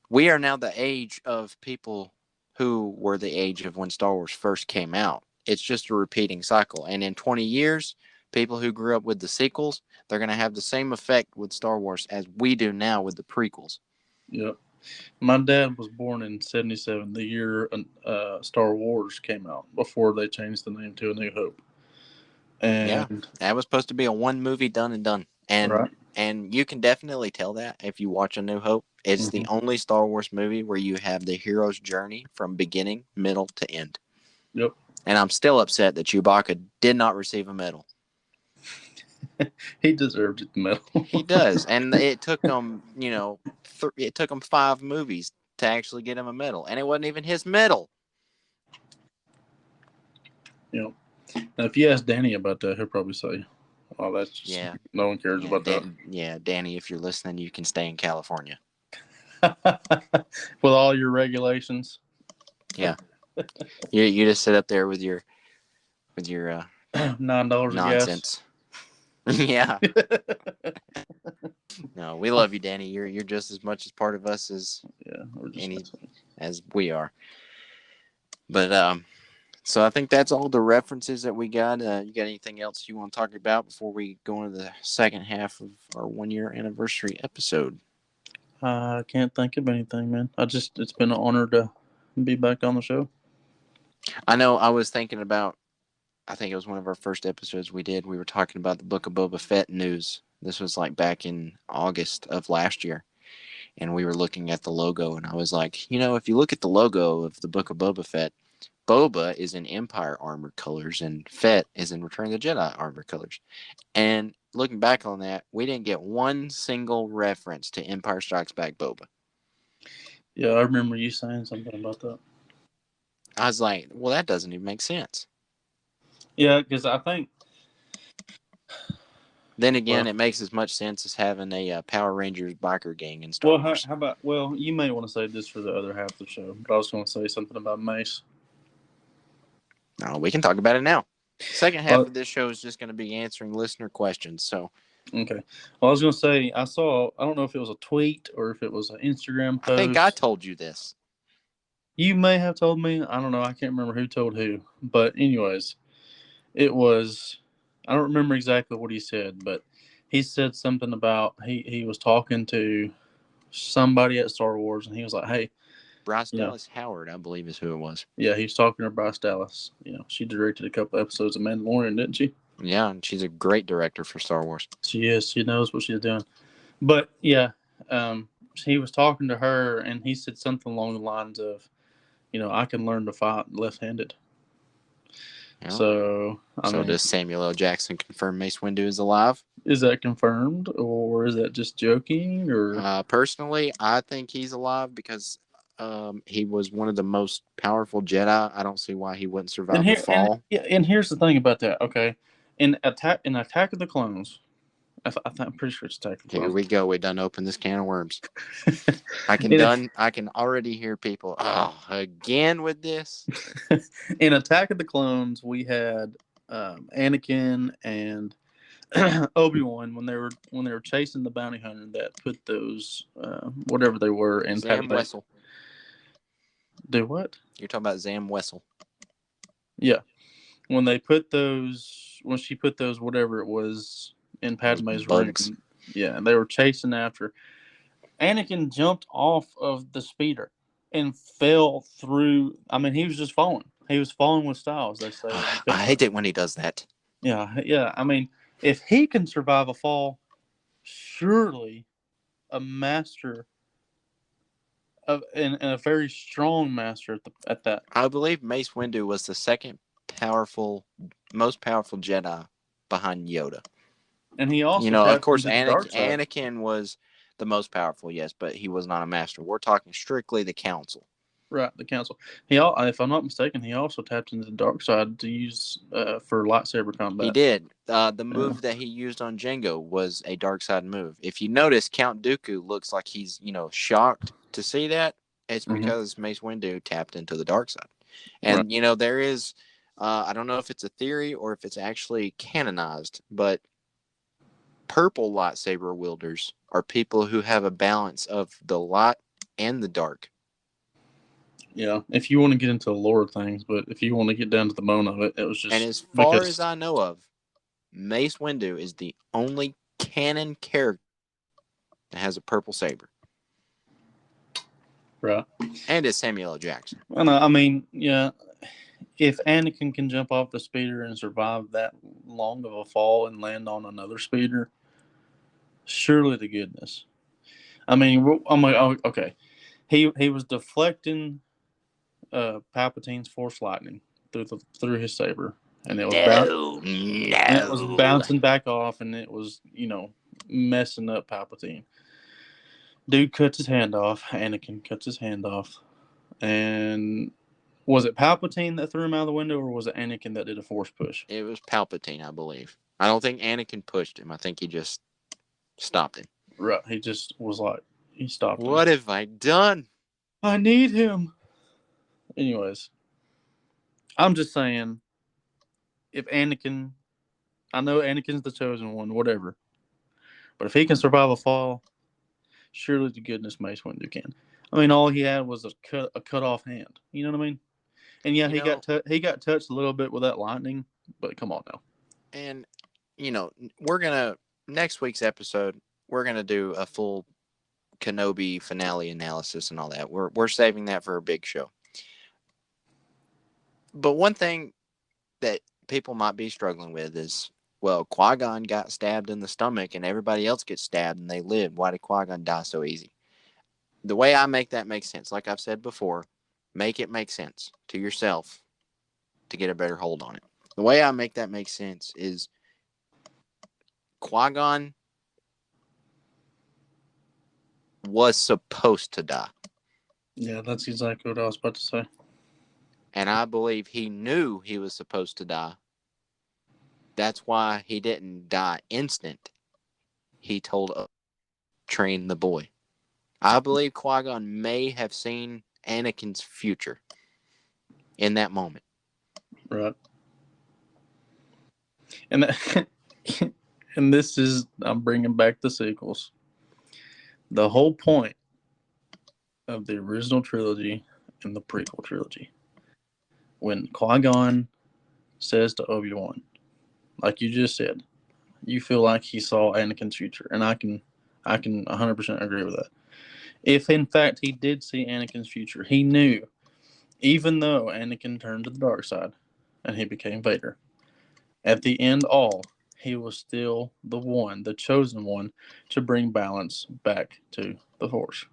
we are now the age of people who were the age of when Star Wars first came out. It's just a repeating cycle. And in 20 years, people who grew up with the sequels, they're going to have the same effect with Star Wars as we do now with the prequels. Yep. My dad was born in 77, the year Star Wars came out, before they changed the name to A New Hope. And that was supposed to be a one movie done and done. And right. And you can definitely tell that if you watch A New Hope. It's the only Star Wars movie where you have the hero's journey from beginning, middle to end. Yep. And I'm still upset that Chewbacca did not receive a medal. He deserved the medal. He does. And it took him, it took him 5 movies to actually get him a medal. And it wasn't even his medal. Yep. Now, if you ask Danny about that, he'll probably say, oh, that's just, no one cares about that. Yeah, Danny, if you're listening, you can stay in California. With all your regulations. Yeah. you just sit up there with your $9 nonsense. Yeah. No, we love you, Danny. You're just as much as part of us as we are. But So I think that's all the references that we got. You got anything else you want to talk about before we go into the second half of our 1-year anniversary episode? I can't think of anything, man. It's been an honor to be back on the show. I know I was thinking about, I think it was one of our first episodes we did. We were talking about the Book of Boba Fett news. This was like back in August of last year. And we were looking at the logo, and I was like, if you look at the logo of the Book of Boba Fett, Boba is in Empire armor colors, and Fett is in Return of the Jedi armor colors. And looking back on that, we didn't get one single reference to Empire Strikes Back Boba. Yeah, I remember you saying something about that. I was like, well, that doesn't even make sense. Yeah, because I think... Then again, it makes as much sense as having a Power Rangers biker gang in Star Wars. How about... Well, you may want to say this for the other half of the show, but I was going to say something about Mace. No, we can talk about it now. Second half of this show is just going to be answering listener questions. So, okay. Well, I was going to say, I don't know if it was a tweet or if it was an Instagram post. I think I told you this. You may have told me. I don't know. I can't remember who told who. But anyways, it was... I don't remember exactly what he said, but he said something about he was talking to somebody at Star Wars, and he was like, hey... Bryce Dallas Howard, I believe, is who it was. Yeah, he's talking to Bryce Dallas. She directed a couple episodes of Mandalorian, didn't she? Yeah, and she's a great director for Star Wars. She is. She knows what she's doing. But, yeah, he was talking to her, and he said something along the lines of, I can learn to fight left-handed. Yeah. So does Samuel L. Jackson confirm Mace Windu is alive? Is that confirmed, or is that just joking? Or personally, I think he's alive because he was one of the most powerful Jedi. I don't see why he wouldn't survive the fall. And here's the thing about that. Okay, in Attack of the Clones, I'm pretty sure it's Attack of the Clones. Here we go. We done opened this can of worms. I can already hear people. Oh, again with this. In Attack of the Clones, we had Anakin and Obi-Wan when they were chasing the bounty hunter that put those whatever they were in Zam Wessel. Do what? You're talking about Zam Wessel. Yeah, when she put those whatever it was in Padme's room. Yeah, they were chasing after. Anakin jumped off of the speeder and fell through. I mean, he was just falling. He was falling with style, as they say. I hate it when he does that. Yeah. I mean, if he can survive a fall, surely a master and a very strong master at that. I believe Mace Windu was the most powerful Jedi behind Yoda. And he also, of course, Anakin was the most powerful, yes, but he was not a master. We're talking strictly the Council. Right, the Council. If I'm not mistaken, he also tapped into the dark side to use for lightsaber combat. He did. The move that he used on Jango was a dark side move. If you notice, Count Dooku looks like he's, shocked to see that. It's because Mace Windu tapped into the dark side. And, there is, I don't know if it's a theory or if it's actually canonized, but purple lightsaber wielders are people who have a balance of the light and the dark. Yeah, if you want to get into the lore of things, but if you want to get down to the bone of it, it was just... And as far as I know of, Mace Windu is the only canon character that has a purple saber. Right. And it's Samuel L. Jackson. I mean, yeah, if Anakin can jump off the speeder and survive that long of a fall and land on another speeder, surely to goodness. I mean, I'm like, oh, okay. He was deflecting Palpatine's Force lightning through his saber, and it was it was bouncing back off, and it was messing up Palpatine. Dude cuts his hand off. Anakin cuts his hand off, and was it Palpatine that threw him out of the window, or was it Anakin that did a force push? It was Palpatine, I believe. I don't think Anakin pushed him. I think he just stopped him. Right. He just was like, he stopped him. What have I done? I need him. Anyways, I'm just saying, if Anakin, I know Anakin's the chosen one, whatever, but if he can survive a fall, surely to goodness Mace Windu can. I mean, all he had was a cut off hand. You know what I mean? And yeah, You he got touched a little bit with that lightning, but come on now. And we're gonna next week's episode. We're gonna do a full Kenobi finale analysis and all that. We're saving that for a big show. But one thing that people might be struggling with is, well, Qui-Gon got stabbed in the stomach and everybody else gets stabbed and they live. Why did Qui-Gon die so easy? The way I make that make sense, like I've said before, make it make sense to yourself to get a better hold on it. The way I make that make sense is Qui-Gon was supposed to die. Yeah, that's exactly what I was about to say. And I believe he knew he was supposed to die. That's why he didn't die instant. He told us to train the boy. I believe Qui-Gon may have seen Anakin's future in that moment. Right. And that, and this is, I'm bringing back the sequels. The whole point of the original trilogy and the prequel trilogy, when Qui-Gon says to Obi-Wan, like you just said, you feel like he saw Anakin's future, and I can 100% agree with that. If in fact he did see Anakin's future, he knew, even though Anakin turned to the dark side and he became Vader, at the end all, he was still the one, the chosen one, to bring balance back to the Force.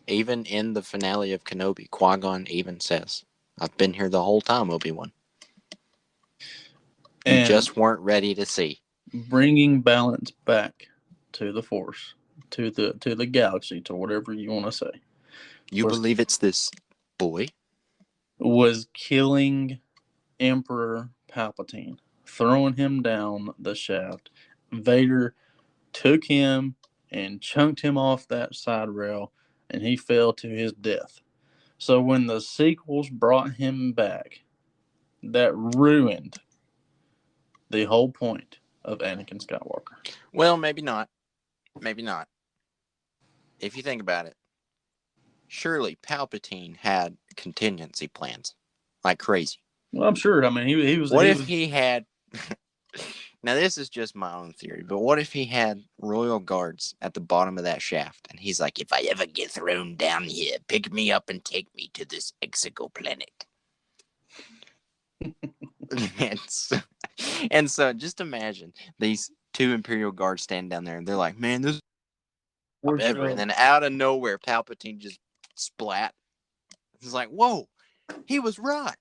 Even in the finale of Kenobi, Qui-Gon even says, I've been here the whole time, Obi-Wan. You just weren't ready to see. Bringing balance back to the Force, to the galaxy, to whatever you want to say. You believe it's this boy? Was killing Emperor Palpatine, throwing him down the shaft. Vader took him and chunked him off that side rail, and he fell to his death. So when the sequels brought him back, that ruined the whole point of Anakin Skywalker. Well, maybe not. Maybe not. If you think about it, surely Palpatine had contingency plans like crazy. Well, I'm sure. I mean, he was. What if he had... Now, this is just my own theory, but what if he had royal guards at the bottom of that shaft, and he's like, if I ever get thrown down here, pick me up and take me to this exoplanet. and so just imagine these two Imperial guards stand down there, and they're like, man, this is ever. And then out of nowhere, Palpatine just splat. It's like, whoa, he was right.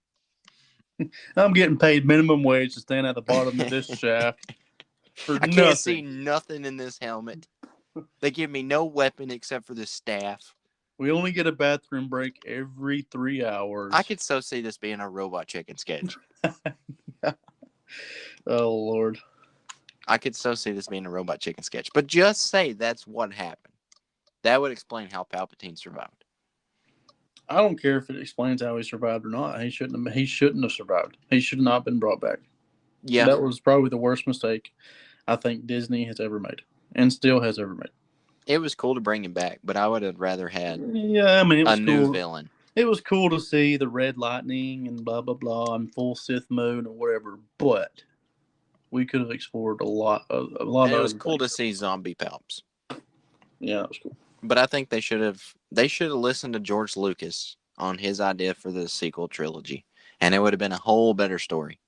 I'm getting paid minimum wage to stand at the bottom of this shaft for I can't see nothing in this helmet. They give me no weapon except for the staff. We only get a bathroom break every 3 hours. I could so see this being a Robot Chicken sketch. Oh, Lord. I could so see this being a Robot Chicken sketch. But just say that's what happened. That would explain how Palpatine survived. I don't care if it explains how he survived or not. He shouldn't have survived. He should not have been brought back. Yeah. That was probably the worst mistake I think Disney has ever made and still has ever made. It was cool to bring him back, but I would have rather had it was new villain. It was cool to see the red lightning and blah, blah, blah, and full Sith mode or whatever, but we could have explored a lot of It was cool to see zombie Palps. Yeah, that was cool. But I think they should have listened to George Lucas on his idea for the sequel trilogy, and it would have been a whole better story.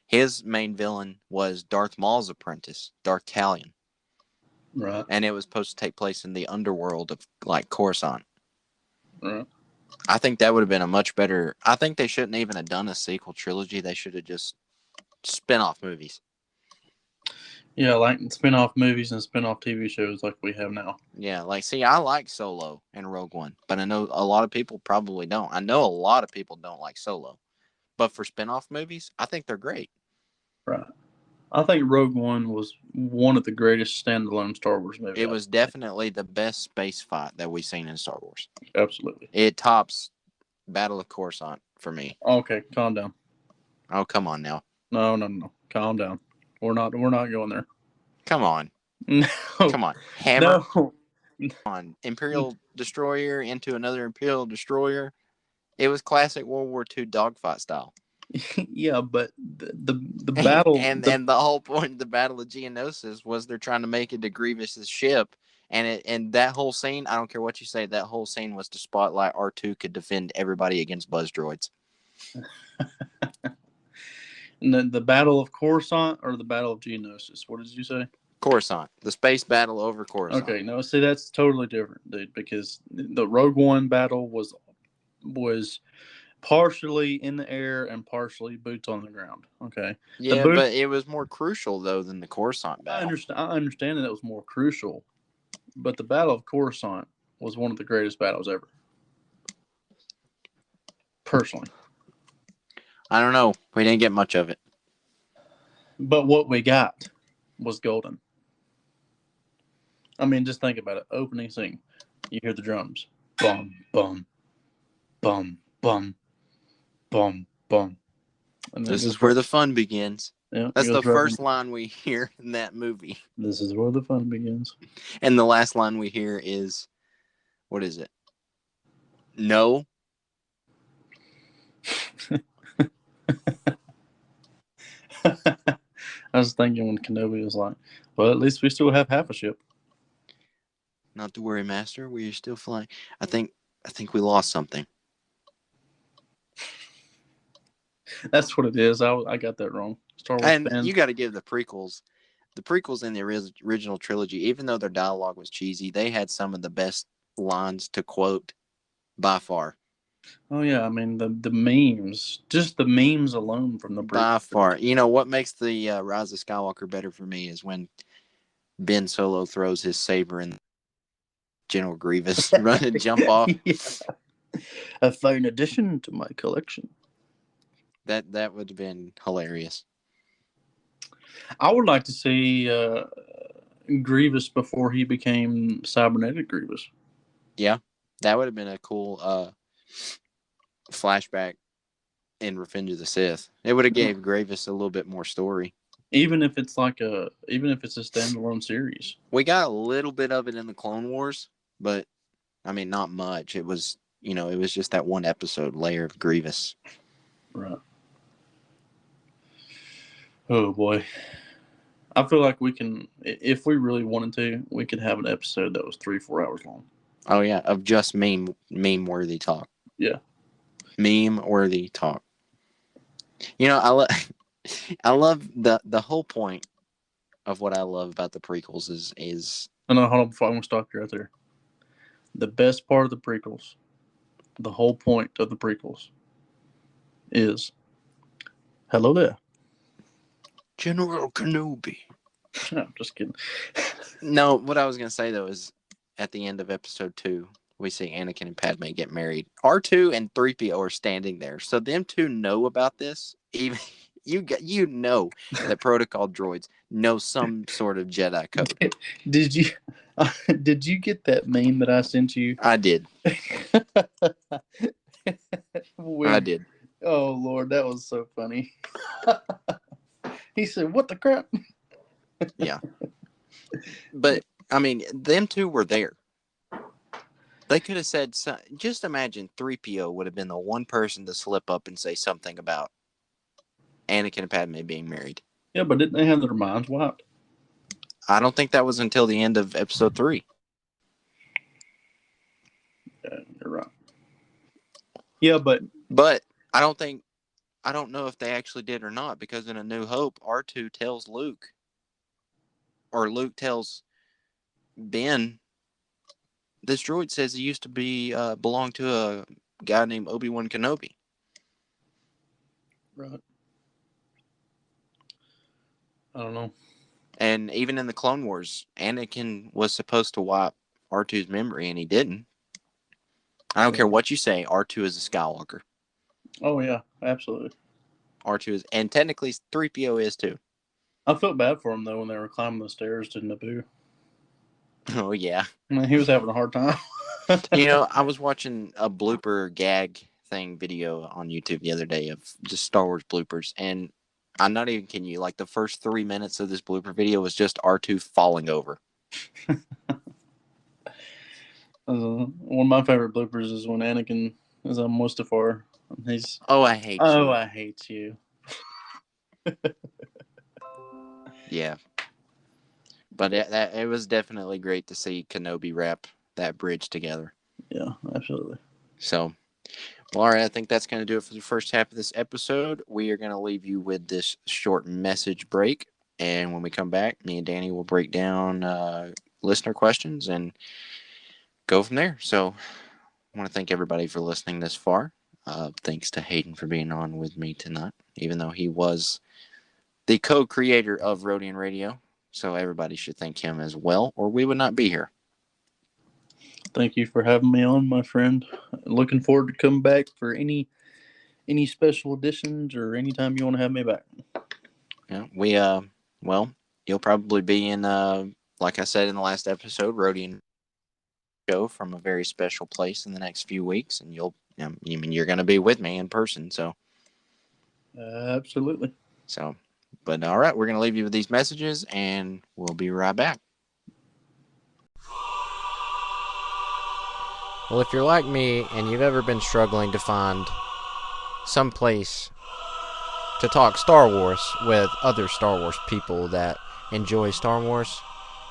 His main villain was Darth Maul's apprentice, Darth Talion. Right. And it was supposed to take place in the underworld of, like, Coruscant. Right. I think that would have been a much better... I think they shouldn't even have done a sequel trilogy. They should have just spin-off movies. Yeah, like spin-off movies and spin-off TV shows like we have now. Yeah, like, see, I like Solo and Rogue One, but I know a lot of people probably don't. I know a lot of people don't like Solo. But for spin-off movies, I think they're great. Right. I think Rogue One was one of the greatest standalone Star Wars movies. It was definitely the best space fight that we've seen in Star Wars. Absolutely. It tops Battle of Coruscant for me. Okay, calm down. Oh, come on now. No. Calm down. We're not going there. Come on. No. Come on. Hammer. No. On Imperial Destroyer into another Imperial Destroyer. It was classic World War II dogfight style. Yeah, but the battle and the whole point of the Battle of Geonosis was they're trying to make it to Grievous's ship, and that whole scene, I don't care what you say, that whole scene was to spotlight R2 could defend everybody against buzz droids. And the Battle of Coruscant or the Battle of Geonosis? What did you say? Coruscant, the space battle over Coruscant. Okay, no, see, that's totally different, dude. Because the Rogue One battle was partially in the air and partially boots on the ground. Okay. Yeah, but it was more crucial though than the Coruscant battle. I understand that it was more crucial, but the Battle of Coruscant was one of the greatest battles ever. Personally. I don't know. We didn't get much of it. But what we got was golden. I mean, just think about it. Opening scene. You hear the drums. Bum, bum, bum, bum, bum, bum. And this is where the fun begins. Yeah, that's the first line we hear in that movie. This is where the fun begins. And the last line we hear is, what is it? No. I was thinking when Kenobi was like, well, at least we still have half a ship. Not to worry, Master. We are still flying. I think we lost something. That's what it is. I got that wrong. Star Wars and fans. You got to give the prequels in the original trilogy, even though their dialogue was cheesy, they had some of the best lines to quote by far. Oh yeah, I mean the memes, just the memes alone from the by far. You know what makes the Rise of Skywalker better for me is when Ben Solo throws his saber and General Grievous run and jump off. Yeah. A fine addition to my collection. That would have been hilarious. I would like to see Grievous before he became cybernetic Grievous. Yeah, that would have been a cool flashback in Revenge of the Sith. It would have gave Grievous a little bit more story. Even if it's a standalone series. We got a little bit of it in the Clone Wars, but I mean not much. It was just that one episode layer of Grievous. Right. Oh boy. I feel like we can, if we really wanted to, we could have an episode that was 3-4 hours long. Oh yeah, of just meme worthy talk. Yeah. Meme worthy talk. You know, I love the whole point of what I love about the prequels is No, hold on before I'm gonna stop you right there. The best part of the prequels, the whole point of the prequels is hello there. General Kenobi. No, I'm just kidding. No, what I was going to say, though, is at the end of episode 2, we see Anakin and Padme get married. R2 and 3PO are standing there. So them two know about this. Even you know that protocol droids know some sort of Jedi code. Did you get that meme that I sent you? I did. I did. Oh, Lord, that was so funny. He said, what the crap? Yeah. But, I mean, them two were there. They could have said, just imagine 3PO would have been the one person to slip up and say something about Anakin and Padme being married. Yeah, but didn't they have their minds wiped? I don't think that was until the end of episode 3. Yeah, you're right. Yeah, but I don't know if they actually did or not, because in A New Hope, R2 tells Luke, or Luke tells Ben, this droid says he used to belong to a guy named Obi-Wan Kenobi. Right. I don't know. And even in the Clone Wars, Anakin was supposed to wipe R2's memory, and he didn't. I don't care what you say, R2 is a Skywalker. Oh, yeah, absolutely. R2 is, and technically 3PO is too. I felt bad for him, though, when they were climbing the stairs to Naboo. Oh, yeah. I mean, he was having a hard time. You know, I was watching a blooper gag thing video on YouTube the other day of just Star Wars bloopers, and I'm not even kidding you, like the first 3 minutes of this blooper video was just R2 falling over. One of my favorite bloopers is when Anakin Because I'm Mustafar. He's. Oh, I hate Oh, you. I hate you. Yeah. But it was definitely great to see Kenobi wrap that bridge together. Yeah, absolutely. So, well, all right, I think that's going to do it for the first half of this episode. We are going to leave you with this short message break. And when we come back, me and Danny will break down listener questions and go from there. So, I want to thank everybody for listening this far. Thanks to Hayden for being on with me tonight, even though he was the co-creator of Rodian Radio. So everybody should thank him as well, or we would not be here. Thank you for having me on, my friend. Looking forward to coming back for any special editions or anytime you want to have me back. Yeah, well, you'll probably be in, like I said in the last episode, Rodian show from a very special place in the next few weeks, and you're going to be with me in person, so. Absolutely. So, but all right, we're going to leave you with these messages, and we'll be right back. Well, if you're like me and you've ever been struggling to find some place to talk Star Wars with other Star Wars people that enjoy Star Wars,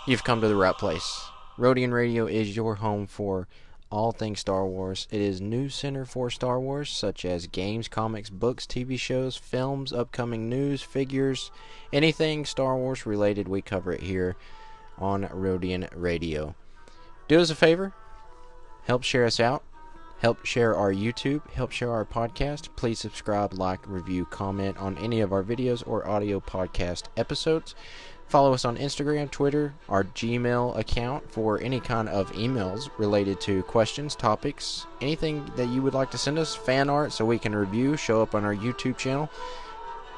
you've come to the right place. Rodian Radio is your home for all things Star Wars. It is news center for Star Wars, such as games, comics, books, TV shows, films, upcoming news, figures, anything Star Wars related, we cover it here on Rodian Radio. Do us a favor. Help share us out. Help share our YouTube. Help share our podcast. Please subscribe, like, review, comment on any of our videos or audio podcast episodes. Follow us on Instagram, Twitter, our Gmail account for any kind of emails related to questions, topics, anything that you would like to send us, fan art so we can review, show up on our YouTube channel,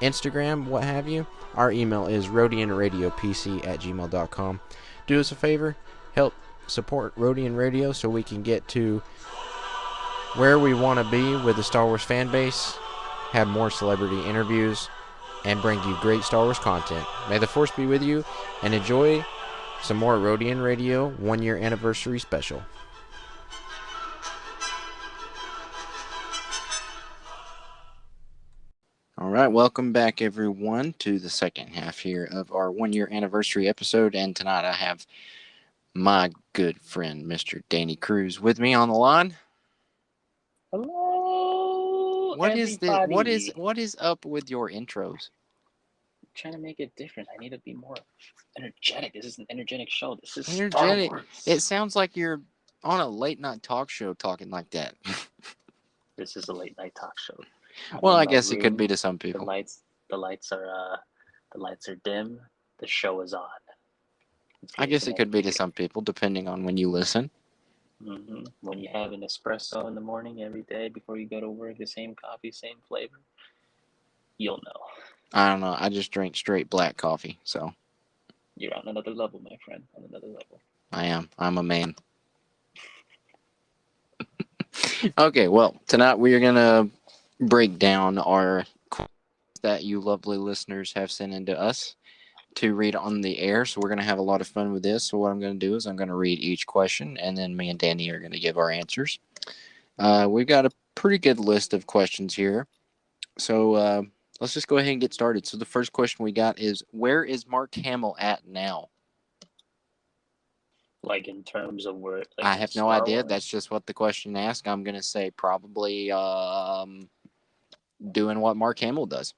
Instagram, what have you. Our email is RodianradioPC@gmail.com. Do us a favor. Help support Rodian Radio so we can get to where we want to be with the Star Wars fan base, have more celebrity interviews, and bring you great Star Wars content. May the Force be with you, and enjoy some more Rodian Radio 1 year anniversary special. All right, welcome back everyone to the second half here of our 1 year anniversary episode, and tonight I have my good friend, Mr. Danny Cruz, with me on the line. Hello, What everybody. is up with your intros? I'm trying to make it different. I need to be more energetic. This is an energetic show. This is Energetic. Star Wars. It sounds like you're on a late night talk show talking like that. This is a late night talk show. Well, I guess it could be to some people. The lights are dim. The show is on. I guess it could be to some people, depending on when you listen. Mm-hmm. When you have an espresso in the morning every day before you go to work, the same coffee, same flavor, you'll know. I don't know. I just drink straight black coffee, so. You're on another level, my friend. On another level. I am. I'm a man. Okay, well, tonight we are going to break down our questions that you lovely listeners have sent in to us to read on the air. So we're going to have a lot of fun with this. So what I'm going to do is I'm going to read each question, and then me and Danny are going to give our answers. We've got a pretty good list of questions here. So let's just go ahead and get started. So the first question we got is, where is Mark Hamill at now? Like in terms of where? Like I have no Star idea. Wars? That's just what the question asked. I'm going to say probably doing what Mark Hamill does.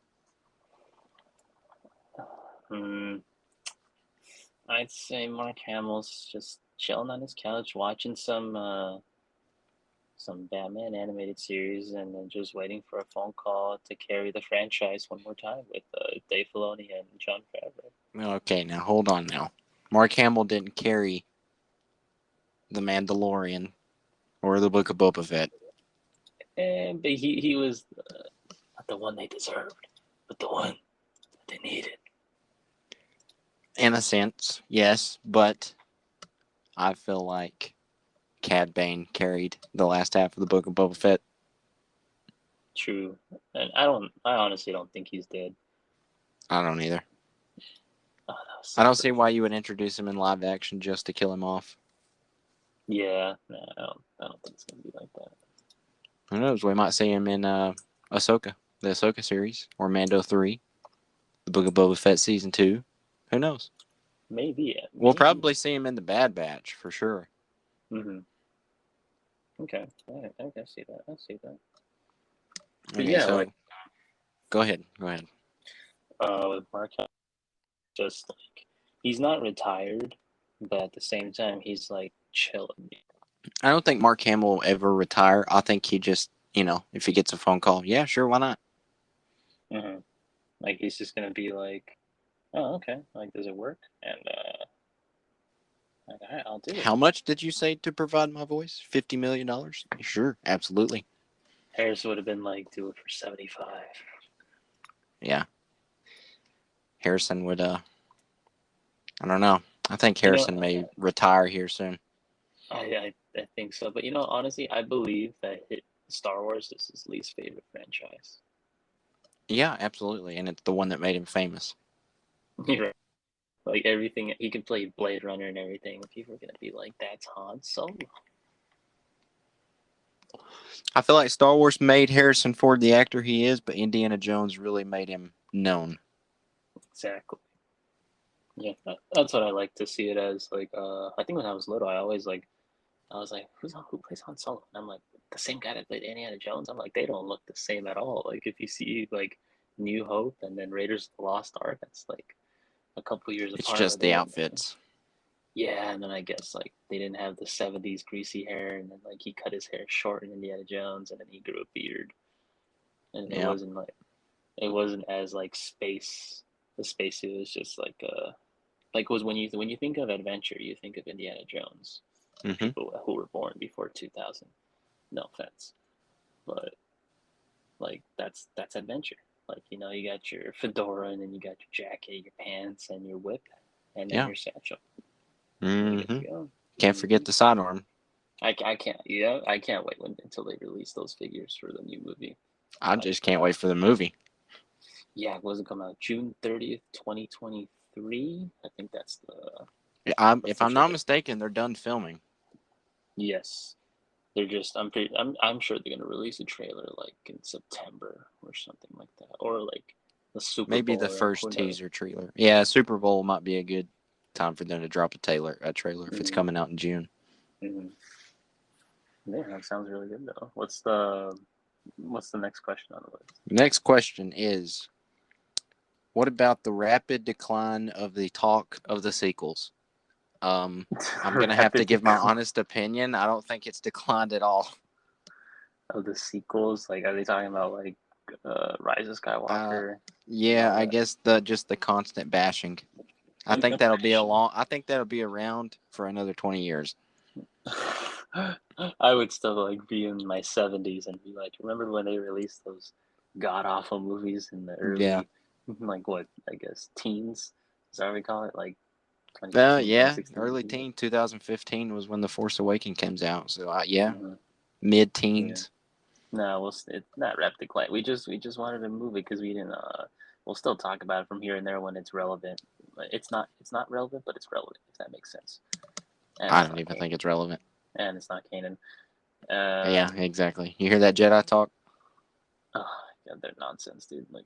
I'd say Mark Hamill's just chilling on his couch, watching some Batman animated series, and then just waiting for a phone call to carry the franchise one more time with Dave Filoni and Jon Favreau. Okay, now hold on now. Mark Hamill didn't carry The Mandalorian or the Book of Boba Fett. But he was not the one they deserved, but the one that they needed. In a sense, yes, but I feel like Cad Bane carried the last half of the Book of Boba Fett. True, and I honestly don't think he's dead. I don't either. Oh, I don't see why you would introduce him in live action just to kill him off. Yeah, no, I don't think it's gonna be like that. Who knows? We might see him in Ahsoka, the Ahsoka series, or Mando 3, the Book of Boba Fett Season 2. Who knows? Maybe. We'll probably see him in the Bad Batch for sure. Mm-hmm. Okay, I can see that. I see that. But Okay, yeah, so like, go ahead. with Mark, just like he's not retired, but at the same time, he's like chilling. I don't think Mark Hamill will ever retire. I think he just, if he gets a phone call, yeah, sure, why not? Mm-hmm. Like he's just gonna be like, oh, okay, like does it work? And like, all right, I'll do it. How much did you say to provide my voice? $50 million? Sure, absolutely. Harris would have been like, do it for 75. Yeah. Harrison would, I don't know. I think Harrison may retire here soon. I think so. But, honestly, I believe that Star Wars is his least favorite franchise. Yeah, absolutely. And it's the one that made him famous. Right. Like, everything, he could play Blade Runner and everything. People are going to be like, that's Han Solo. I feel like Star Wars made Harrison Ford the actor he is, but Indiana Jones really made him known. Exactly. Yeah, that's what I like to see it as. Like, I think when I was little, I was like, who plays Han Solo? And I'm like, the same guy that played Indiana Jones. I'm like, they don't look the same at all. Like, if you see like New Hope and then Raiders of the Lost Ark, that's like a couple years apart. It's just the outfits. Yeah, and then I guess like they didn't have the '70s greasy hair, and then like he cut his hair short in Indiana Jones, and then he grew a beard, and it wasn't as like space. The spacesuit was just like was when you think of adventure, you think of Indiana Jones. Mm-hmm. People who were born before 2000. No offense, but like that's adventure. Like you got your fedora, and then you got your jacket, your pants, and your whip, and then your satchel. Mm-hmm. Can't forget the sidearm. I can't. Yeah, I can't wait until they release those figures for the new movie. I just can't wait for the movie. Yeah, was it come out June 30th, 2023? I think that's the. If I'm not mistaken, they're done filming. Yes, they're just. I'm sure they're gonna release a trailer like in September or something like that, or like the Super Bowl. Maybe the first teaser trailer. Yeah, Super Bowl might be a good time for them to drop a trailer if it's coming out in June. Mm-hmm. Yeah, that sounds really good though. What's the next question on the list? Next question is, what about the rapid decline of the talk of the sequels? I'm gonna have to give my honest opinion. I don't think it's declined at all. Of the sequels, like, are they talking about like Rise of Skywalker? Yeah, I guess just the constant bashing. I think that'll be around for another 20 years. I would still like be in my 70s and be like, remember when they released those god awful movies in the early, like what I guess teens? Is that what we call it? Like, early teen. 2015 was when The Force Awakens comes out. So mid teens. Yeah. No, it's not rapid decline. We just wanted a movie because we didn't. We'll still talk about it from here and there when it's relevant. It's not relevant, but it's relevant, if that makes sense. And I don't even think it's relevant. And it's not canon. Yeah, exactly. You hear that Jedi talk? Oh, God, they're nonsense, dude. Like,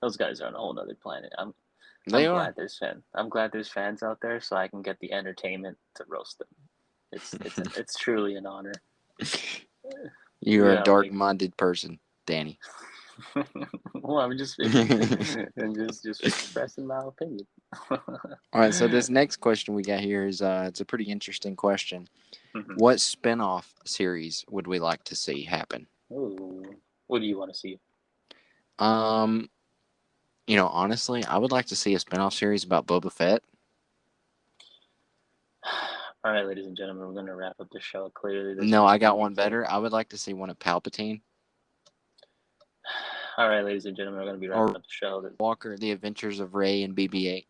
those guys are on a whole other planet. I'm glad there's fans out there, so I can get the entertainment to roast them. It's truly an honor. You're a dark-minded person, Danny. Well, I'm just expressing my opinion. All right, so this next question we got here is it's a pretty interesting question. Mm-hmm. What spin-off series would we like to see happen? Ooh, what do you want to see? Honestly, I would like to see a spin-off series about Boba Fett. All right, ladies and gentlemen, we're going to wrap up the show. Clearly, no, I got one better. I would like to see one of Palpatine. All right, ladies and gentlemen, we're going to be wrapping up the show. Walker, The Adventures of Rey and BB-8.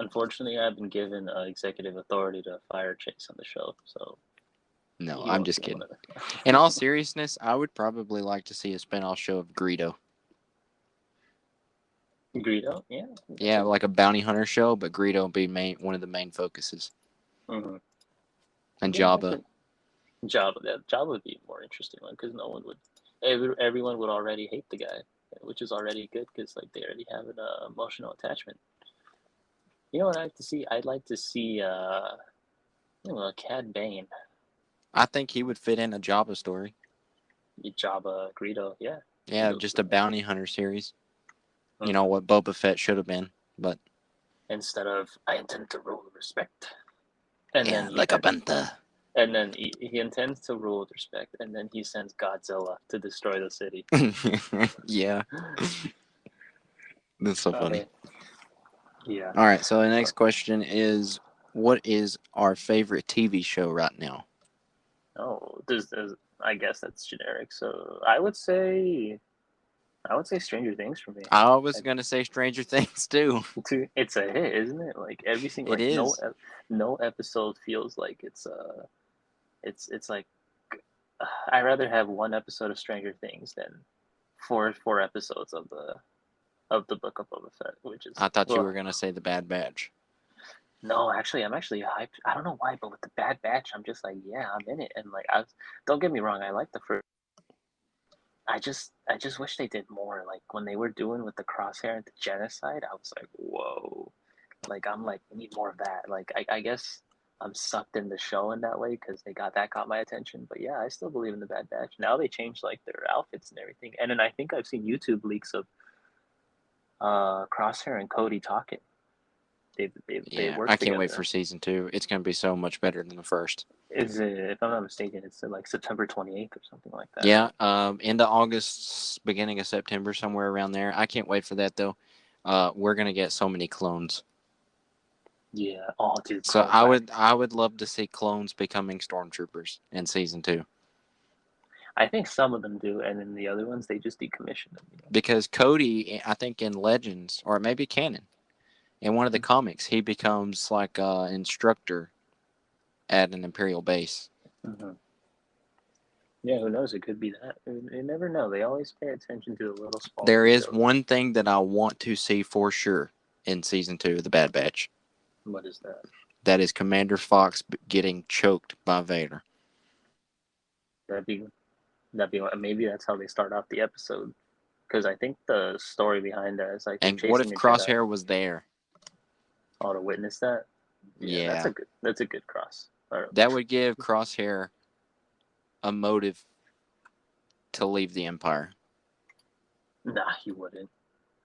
Unfortunately, I've been given executive authority to fire Chase on the show, so... No, I'm just kidding. In all seriousness, I would probably like to see a spin-off show of Greedo. Greedo? Yeah. Yeah, like a bounty hunter show, but Greedo would be one of the main focuses. Mm-hmm. And Jabba. Jabba would be a more interesting one because no one would, everyone would already hate the guy, which is already good because like they already have an emotional attachment. You know what I'd like to see? I'd like to see Cad Bane, I think he would fit in a Jabba story. Jabba Greedo, yeah. Yeah, Greedo's just a bounty hunter series. You Mhm. know what Boba Fett should have been, but Instead of I intend to rule with respect, and yeah, then like a bantha. and then he intends to rule with respect, and then he sends Godzilla to destroy the city. Yeah, that's so funny. Yeah. All right, so the next question is, what is our favorite TV show right now? Oh, there's I guess that's generic. So I would say Stranger Things for me. I was gonna say Stranger Things too. It's a hit, isn't it? Like every single It is. no episode feels like it's like I'd rather have one episode of Stranger Things than four episodes of the Book of Boba Fett, which is I thought you were gonna say The Bad Batch. No, actually, I'm actually hyped. I don't know why, but with the Bad Batch, I'm just like, yeah, I'm in it. And like, don't get me wrong, I like the first. I just wish they did more. Like when they were doing with the crosshair and the genocide, I was like, whoa. Like I'm like, we need more of that. Like I guess I'm sucked in the show in that way because that got my attention. But yeah, I still believe in the Bad Batch. Now they changed like their outfits and everything. And then I think I've seen YouTube leaks of Crosshair and Cody talking. They work I can't together. wait for season 2. It's gonna be so much better than the first. Is it, if I'm not mistaken, it's like September 28th or something like that. Yeah, into August, beginning of September, somewhere around there. I can't wait for that though. We're gonna get so many clones. Yeah. Oh, dude. So I would love to see clones becoming stormtroopers in season 2. I think some of them do, and then the other ones they just decommission them. You know? Because Cody, I think in Legends or maybe canon, in one of the comics, he becomes like an instructor at an Imperial base. Mm-hmm. Yeah, who knows? It could be that. You never know. They always pay attention to the little small. There is details. one thing that I want to see for sure in season 2 of the Bad Batch. What is that? That is Commander Fox getting choked by Vader. That'd be maybe that's how they start off the episode. Because I think the story behind that is like. And what if Crosshair was there? Oh, to witness that. Yeah. That's a good cross. That would give Crosshair a motive to leave the Empire. Nah, he wouldn't.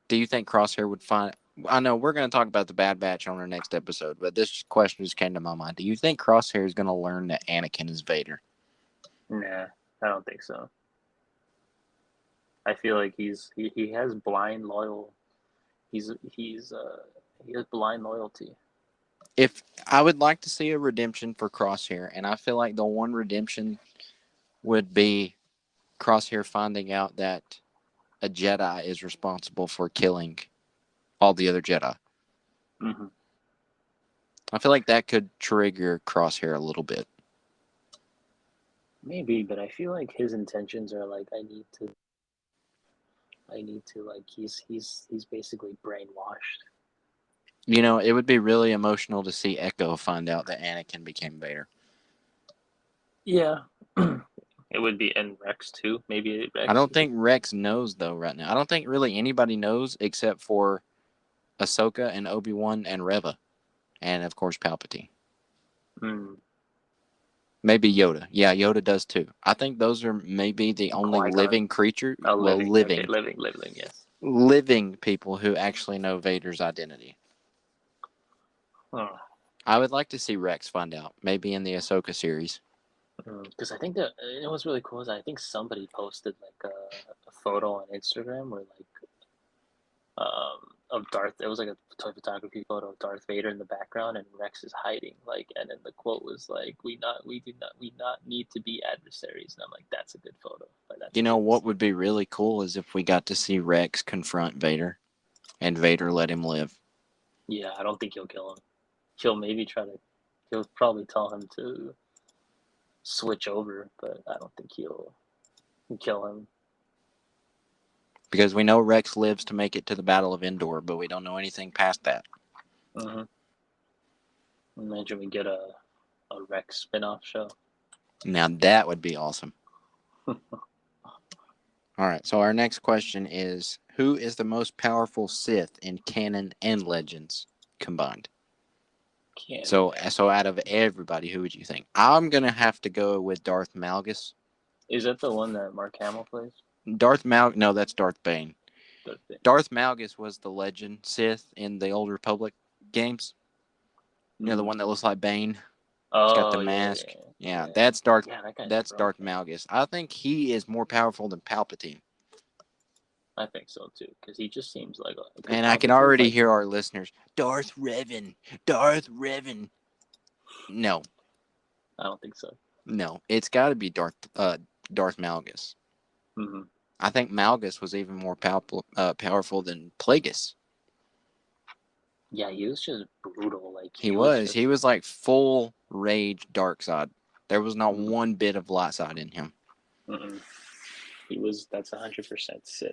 Do you think Crosshair would find... I know we're going to talk about the Bad Batch on our next episode, but this question just came to my mind. Do you think Crosshair is going to learn that Anakin is Vader? Nah, I don't think so. I feel like he has blind loyal. He has blind loyalty. If I would like to see a redemption for Crosshair, and I feel like the one redemption would be Crosshair finding out that a Jedi is responsible for killing all the other Jedi. Mm-hmm. I feel like that could trigger Crosshair a little bit. Maybe, but I feel like his intentions are like I need to like he's basically brainwashed. You know, it would be really emotional to see Echo find out that Anakin became Vader. Yeah. It would be, and Rex too. Maybe Rex. I don't think Rex knows though right now. I don't think really anybody knows except for Ahsoka and Obi-Wan and Reva, and of course Palpatine. Maybe Yoda. Yeah, Yoda does too. I think those are maybe the only living creature. Living, yes. Living people who actually know Vader's identity. Oh. I would like to see Rex find out, maybe in the Ahsoka series. Because I think that what's really cool is I think somebody posted like a photo on Instagram where like of Darth. It was like a photography photo of Darth Vader in the background and Rex is hiding. Like, and then the quote was like, "We do not need to be adversaries." And I'm like, that's a good photo. You know what would be really cool is if we got to see Rex confront Vader, and Vader let him live. Yeah, I don't think he'll kill him. He'll probably tell him to switch over, but I don't think he'll kill him. Because we know Rex lives to make it to the Battle of Endor, but we don't know anything past that. Mm-hmm. Imagine we get a Rex spin-off show. Now that would be awesome. All right, so our next question is, who is the most powerful Sith in canon and Legends combined? So out of everybody, who would you think? I'm going to have to go with Darth Malgus. Is that the one that Mark Hamill plays? No, that's Darth Bane. Darth Malgus was the legend Sith in the Old Republic games. You know, the one that looks like Bane. He's got the mask. Yeah, that's Darth. That's Darth Malgus. I think he is more powerful than Palpatine. I think so too, because he just seems like. And I can already hear our listeners. Darth Revan. Darth Revan. No, I don't think so. no, it's got to be Darth Malgus. Mm-hmm. I think Malgus was even more powerful than Plagueis. Yeah, he was just brutal. Like he was like full rage dark side. There was not one bit of light side in him. Mm-mm. That's 100% Sith.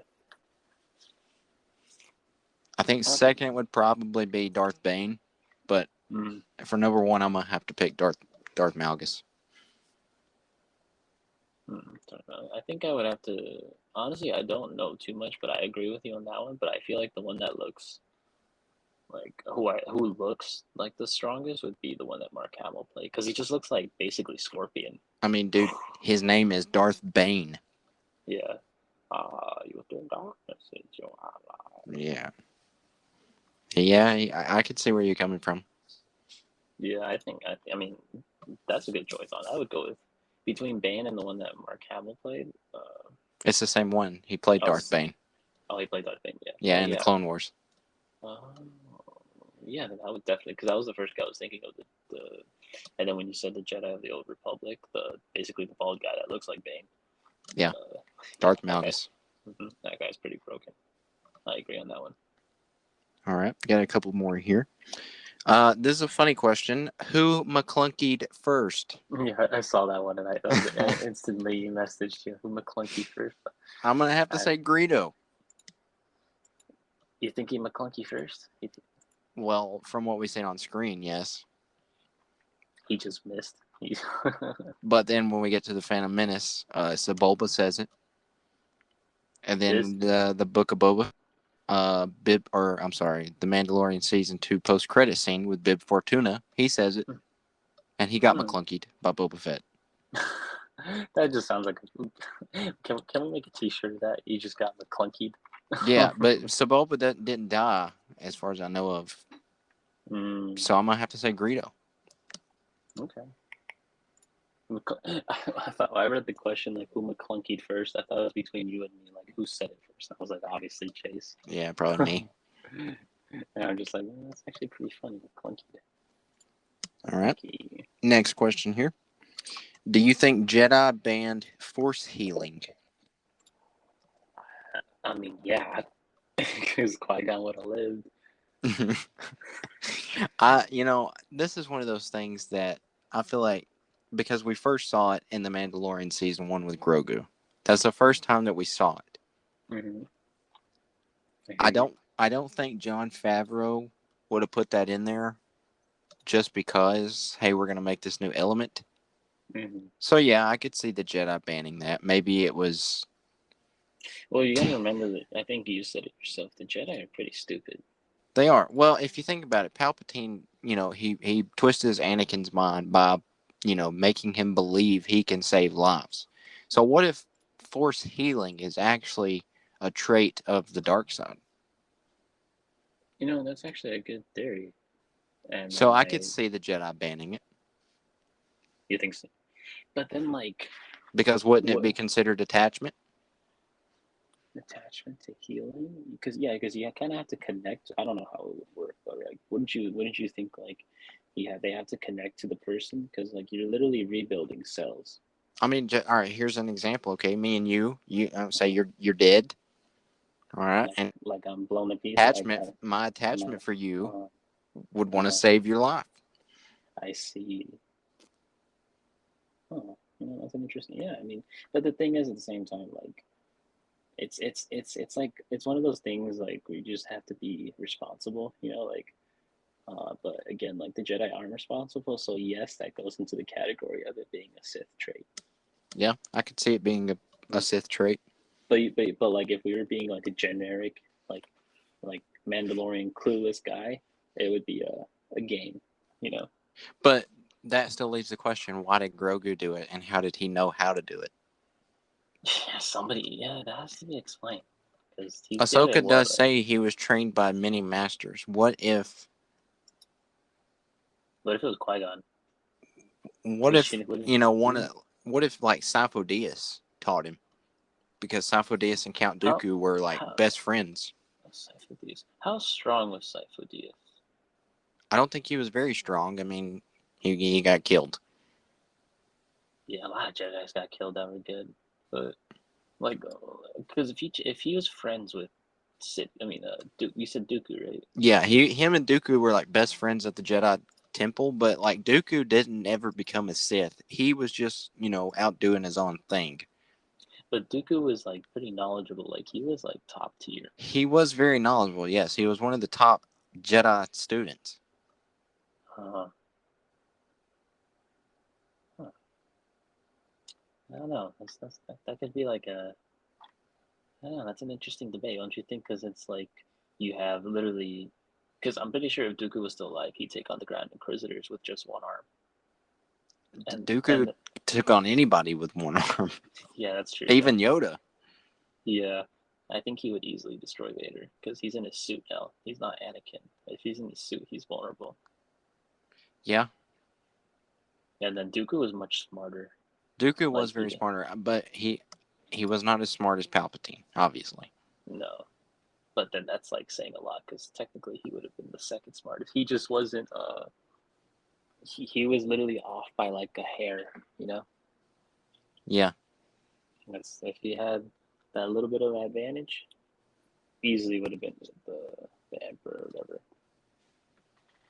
I think second would probably be Darth Bane, but for number one, I'm gonna have to pick Darth Malgus. I think I would have to. Honestly, I don't know too much, but I agree with you on that one. But I feel like the one that looks like who looks like the strongest would be the one that Mark Hamill played, because he just looks like basically Scorpion. I mean, dude, his name is Darth Bane. Yeah. You the darkness is your ally. Yeah. Yeah, I could see where you're coming from. Yeah, I mean, that's a good choice. I would go with between Bane and the one that Mark Hamill played. It's the same one. He played Darth Bane. Oh, he played Darth Bane. Yeah. Yeah, in the Clone Wars. Yeah, I would definitely, because that was the first guy I was thinking of. And then when you said the Jedi of the Old Republic, basically the bald guy that looks like Bane. Yeah, Darth Malgus. That guy's pretty broken. I agree on that one. All right, got a couple more here. This is a funny question. Who McClunkied first? Yeah, I saw that one, and I instantly messaged you. Who McClunkied first? I'm gonna have to say Greedo. You think he McClunky first? Well, from what we've seen on screen, yes. He just missed. But then when we get to the Phantom Menace, Sebulba says it. And then the Book of Boba, the Mandalorian Season 2 post-credit scene with Bib Fortuna, he says it. And he got McClunkied by Boba Fett. That just sounds like can we make a t-shirt of that? You just got McClunkied. Yeah, but Sebulba didn't die, as far as I know of. So I'm going to have to say Greedo. Okay. I read the question, like, who McClunkied first. I thought it was between you and me. Like, who said it first? I was like, obviously Chase. Yeah, probably me. And I'm just like, that's actually pretty funny. McClunkied. All right. Next question here. Do you think Jedi banned force healing? I mean, yeah. Because Qui-Gon would have lived. This is one of those things that I feel like, because we first saw it in The Mandalorian Season 1 with Grogu. That's the first time that we saw it. Mm-hmm. I don't think Jon Favreau would have put that in there just because, hey, we're going to make this new element. Mm-hmm. So, yeah, I could see the Jedi banning that. Maybe it was... Well, you got to remember that, I think you said it yourself, the Jedi are pretty stupid. They are. Well, if you think about it, Palpatine, he twisted Anakin's mind by, making him believe he can save lives. So what if force healing is actually a trait of the dark side? That's actually a good theory. And so I could see the Jedi banning it. You think so? But then, like... Because wouldn't it be considered attachment? Attachment to healing? Because you kind of have to connect. I don't know how it would work, but like, wouldn't you think like, they have to connect to the person, because like you're literally rebuilding cells. I mean, all right. Here's an example. Okay, me and you say you're dead. All right, and like I'm blown to pieces. My attachment for you would want to save your life. I see. Oh, that's an interesting. Yeah, I mean, but the thing is, at the same time, like. It's like it's one of those things like we just have to be responsible, like But again, like the Jedi aren't responsible, so yes, that goes into the category of it being a Sith trait. Yeah, I could see it being a Sith trait. But like if we were being like a generic like Mandalorian clueless guy, it would be a game, you know. But that still leaves the question: why did Grogu do it, and how did he know how to do it? Yeah, that has to be explained because he's Ahsoka does say he was trained by many masters. What if it was Qui-Gon? What if like Sifo Dyas taught him? Because Sifo Dyas and Count Dooku were like best friends. Sifo Dyas. How strong was Sifo Dyas? I don't think he was very strong. I mean, he got killed. Yeah, a lot of Jedi's got killed that were good, but like, because if he was friends with you said Dooku, right? Yeah, him and Dooku were like best friends at the Jedi Temple, but like Dooku didn't ever become a Sith. He was just out doing his own thing. But Dooku was like pretty knowledgeable. Like he was like top tier. He was very knowledgeable. Yes, he was one of the top Jedi students. I don't know. That could be like I don't know. That's an interesting debate, don't you think? Because it's like you have literally. Because I'm pretty sure if Dooku was still alive, he'd take on the Grand Inquisitors with just one arm. Dooku took on anybody with one arm. Yeah, that's true. Even Yoda. Yeah, I think he would easily destroy Vader because he's in his suit now. He's not Anakin. If he's in his suit, he's vulnerable. Yeah. And then Dooku was much smarter. Dooku was very smarter, but he was not as smart as Palpatine, obviously. No. But then that's like saying a lot because technically he would have been the second smartest. He just wasn't. He was literally off by like a hair, you know. Yeah. That's if he had that little bit of advantage, easily would have been the Emperor or whatever.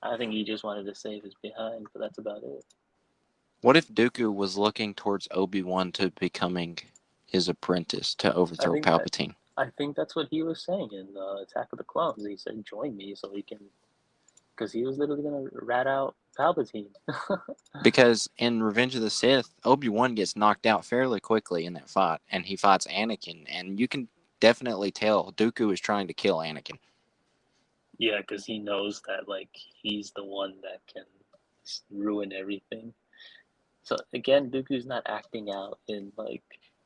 I think he just wanted to save his behind, but that's about it. What if Dooku was looking towards Obi-Wan to becoming his apprentice to overthrow Palpatine? I think that's what he was saying in Attack of the Clones. He said, "Join me," so he can, because he was literally gonna rat out Palpatine. Because in Revenge of the Sith, Obi-Wan gets knocked out fairly quickly in that fight, and he fights Anakin, and you can definitely tell Dooku is trying to kill Anakin. Yeah, because he knows that like he's the one that can ruin everything. So again, Dooku's not acting out in like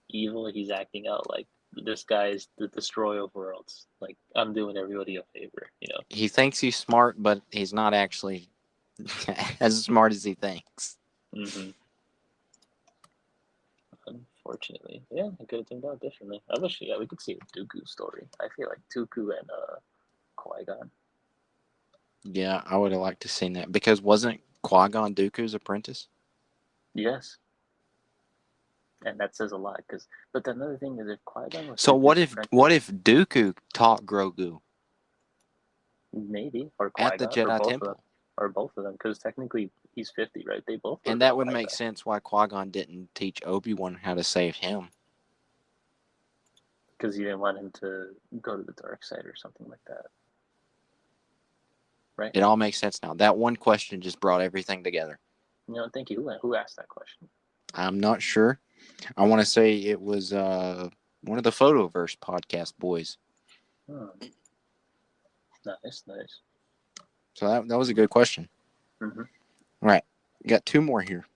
evil. He's acting out like this guy's the destroyer of worlds. Like I'm doing everybody a favor, you know. He thinks he's smart, but he's not actually as smart as he thinks. Mm-hmm. Unfortunately, yeah, it could have turned out differently. I wish, we could see a Dooku story. I feel like Dooku and Qui-Gon. Yeah, I would have liked to seen that because wasn't Qui-Gon Dooku's apprentice? Yes. And that says a lot, but another thing is if Qui-Gon was. So what if Dooku taught Grogu? Maybe, or Qui-Gon, at the Jedi Temple, or both of them, because technically he's 50, right? They both. And that would make sense why Qui-Gon didn't teach Obi-Wan how to save him. Because he didn't want him to go to the dark side or something like that. Right. It all makes sense now. That one question just brought everything together. Thank you. Who asked that question? I'm not sure. I want to say it was one of the Photoverse podcast boys. Nice. So that was a good question. Mm-hmm. All right. Got two more here.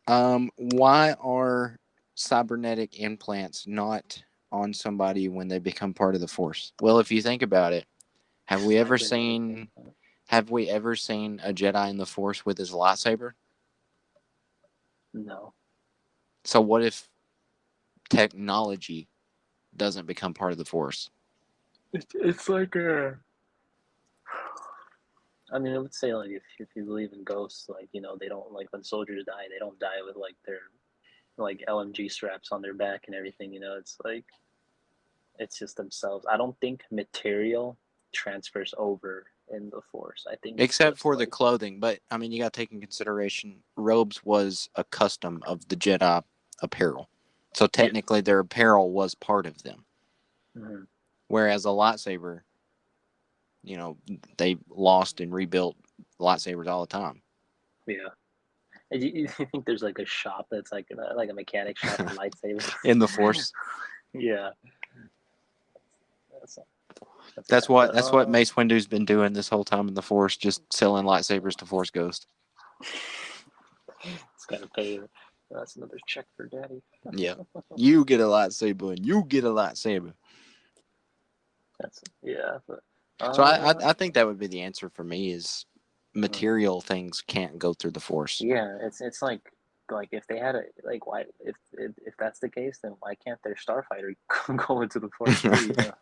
Why are cybernetic implants not on somebody when they become part of the Force? Well, if you think about it, have we ever seen a Jedi in the Force with his lightsaber? No. So what if technology doesn't become part of the Force? It's like I mean, I would say like if you believe in ghosts, like they don't, like when soldiers die, they don't die with like their like LMG straps on their back and everything. It's like it's just themselves. I don't think material transfers over in the Force. I think except for the clothing, but I mean, you got to take in consideration robes was a custom of the Jedi apparel, so technically their apparel was part of them. Mm-hmm. Whereas a lightsaber, you know, they lost and rebuilt lightsabers all the time. Yeah. And you think there's like a shop that's like a mechanic shop for lightsabers? In the Force. Yeah. That's what Mace Windu's been doing this whole time in the Force, just selling lightsabers to Force Ghost. It's gotta pay. That's another check for Daddy. Yeah. You get a lightsaber and you get a lightsaber. So I think that would be the answer for me is material things can't go through the Force. Yeah, it's like if they had why if that's the case, then why can't their starfighter go into the Force too, you know?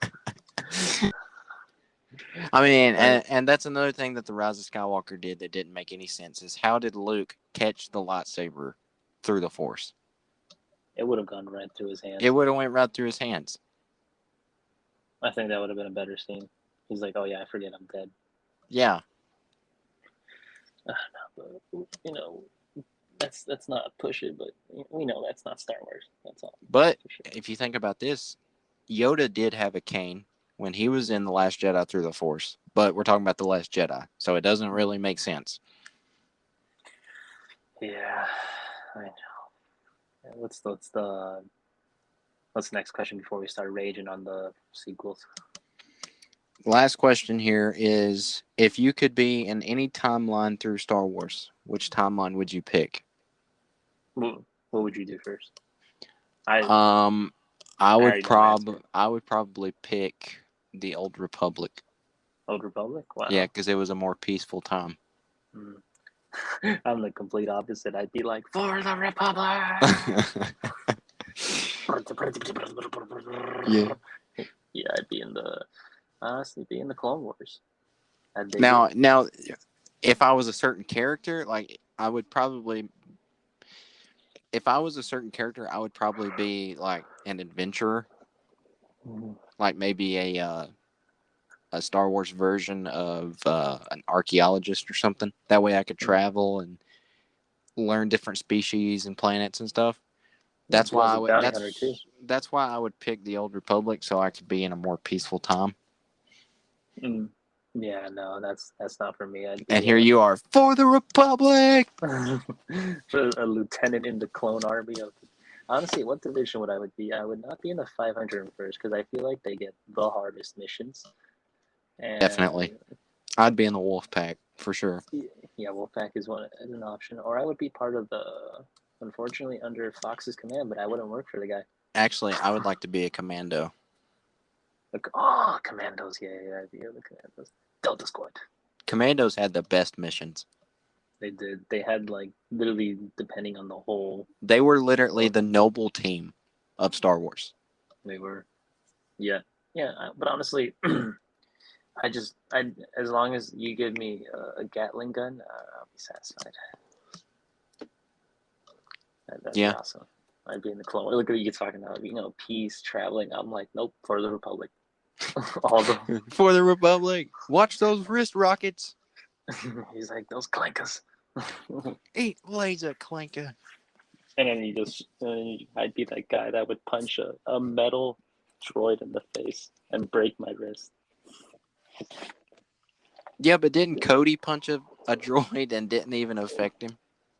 I mean, and that's another thing that the Rise of Skywalker did that didn't make any sense is how did Luke catch the lightsaber through the Force? It would have gone right through his hands. It would have went right through his hands. I think that would have been a better scene. He's like, "Oh yeah, I forget I'm dead." Yeah. But you know, that's not push it, but we know that's not Star Wars. That's all. But if you think about this, Yoda did have a cane when he was in The Last Jedi through the Force, but we're talking about The Last Jedi, so it doesn't really make sense. Yeah, I know. What's the next question before we start raging on the sequels? Last question here is, if you could be in any timeline through Star Wars, which timeline would you pick? What would you do first? I would probably pick the Old Republic. Old Republic? Wow. Yeah, because it was a more peaceful time. I'm the complete opposite. I'd be like, for the Republic! Yeah. Yeah, I'd be in the Clone Wars. Now, if I was a certain character, I would probably be like an adventurer, like maybe a Star Wars version of an archaeologist or something. That way I could travel and learn different species and planets and stuff. That's why I would pick the Old Republic, so I could be in a more peaceful time. Yeah, no, that's not for me. And here you are, for the Republic! A lieutenant in the clone army. Honestly, what division would I be? I would not be in the 501st because I feel like they get the hardest missions. And definitely. I'd be in the Wolf Pack, for sure. Yeah, Wolf Pack is an option. Or I would be part of unfortunately, under Fox's command, but I wouldn't work for the guy. Actually, I would like to be a commando. Commandos, yeah, the Commandos. Delta Squad. Commandos had the best missions. They did. They had, literally, depending on the whole... They were literally the noble team of Star Wars. They were. Yeah. Yeah, but honestly, as long as you give me a Gatling gun, I'll be satisfied. That'd be awesome. I'd be in the clone. Look at you talking about, peace, traveling. I'm like, nope, for the Republic. For the Republic. Watch those wrist rockets. He's like, those clankers. Eat laser clanker. And then I'd be that guy that would punch a metal droid in the face and break my wrist. Yeah, but didn't Cody punch a droid and didn't even affect him?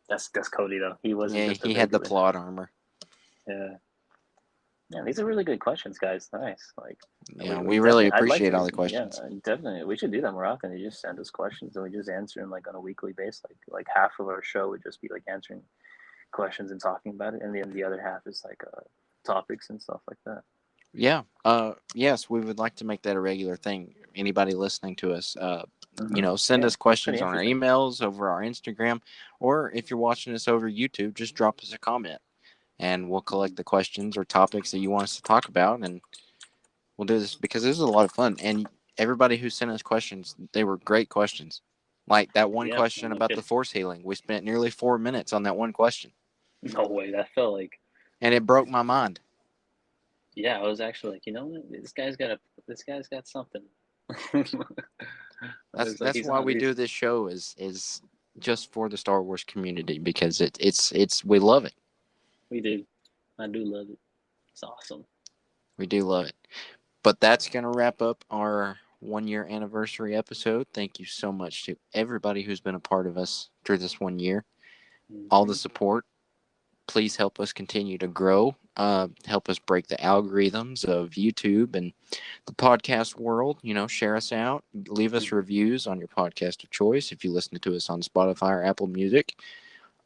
That's Cody though. He wasn't. Yeah, he had the plot armor. Yeah. Yeah, these are really good questions, guys. Nice. We really appreciate all the questions. Yeah, definitely. We should do that more often. You just send us questions and we just answer them on a weekly basis. Like half of our show would just be answering questions and talking about it, and then the other half is topics and stuff like that. Yeah. Yes, we would like to make that a regular thing. Anybody listening to us, send us questions on our emails, over our Instagram, or if you're watching us over YouTube, just drop us a comment. And we'll collect the questions or topics that you want us to talk about, and we'll do this because this is a lot of fun. And everybody who sent us questions, they were great questions. Like that one question about the force healing. We spent nearly 4 minutes on that one question. No way, that felt like... And it broke my mind. Yeah, I was actually like, you know what? This guy's got something. That's why we do this show is just for the Star Wars community, because it's we love it. We do. I do love it. It's awesome. We do love it. But that's going to wrap up our 1-year anniversary episode. Thank you so much to everybody who's been a part of us through this 1 year. All the support. Please help us continue to grow. Help us break the algorithms of YouTube and the podcast world. Share us out. Leave us reviews on your podcast of choice. If you listen to us on Spotify or Apple Music,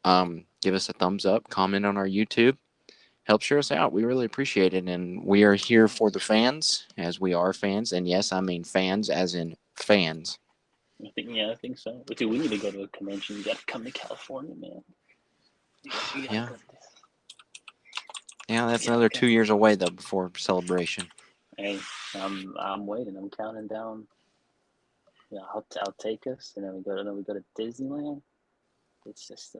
give us a thumbs up. Comment on our YouTube. Help share us out. We really appreciate it. And we are here for the fans, as we are fans. And yes, I mean fans as in fans. I think so. But dude, we need to go to a convention. You got to come to California, man. Yeah. Yeah, that's another 2 years away though before Celebration. Hey, I'm waiting. I'm counting down. I'll take us, and then we go to Disneyland. It's just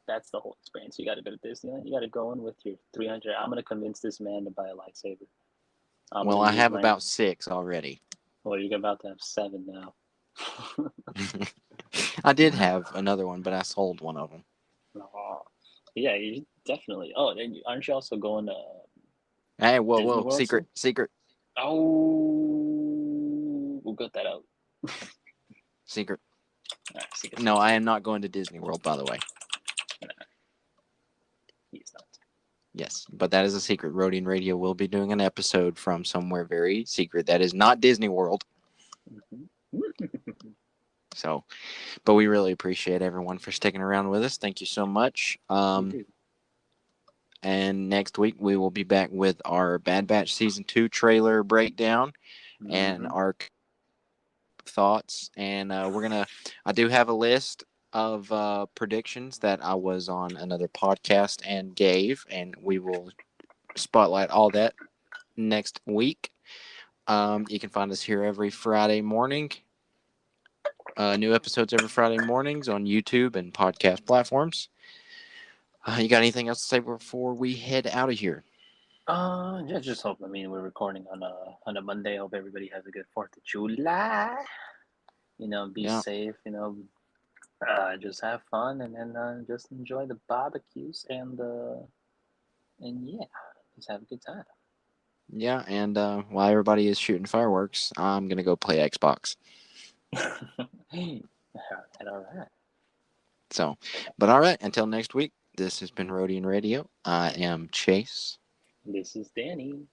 that's the whole experience. You got to go to Disneyland. You got to go in with your 300. I'm gonna convince this man to buy a lightsaber. Well, I have about 6 already. Well, you're about to have 7 now. I did have another one, but I sold one of them. Oh, yeah, you definitely. Oh, then aren't you also going to? Hey, whoa! Secret. Oh, we'll cut that out. Secret. Right, secret. No, I am not going to Disney World, by the way. He's not. Yes, but that is a secret. Rodian Radio will be doing an episode from somewhere very secret that is not Disney World. So, but we really appreciate everyone for sticking around with us. Thank you so much. And next week we will be back with our Bad Batch Season 2 trailer breakdown and our thoughts. And I do have a list of predictions that I was on another podcast and gave, and we will spotlight all that next week. You can find us here every Friday morning. New episodes every Friday mornings on YouTube and podcast platforms. You got anything else to say before we head out of here? Just hope. We're recording on a Monday. Hope everybody has a good 4th of July. Be safe. Just have fun, and then just enjoy the barbecues and just have a good time. Yeah, and while everybody is shooting fireworks, I'm gonna go play Xbox. All right. So, but all right. Until next week. This has been Rodian Radio. I am Chase. This is Danny.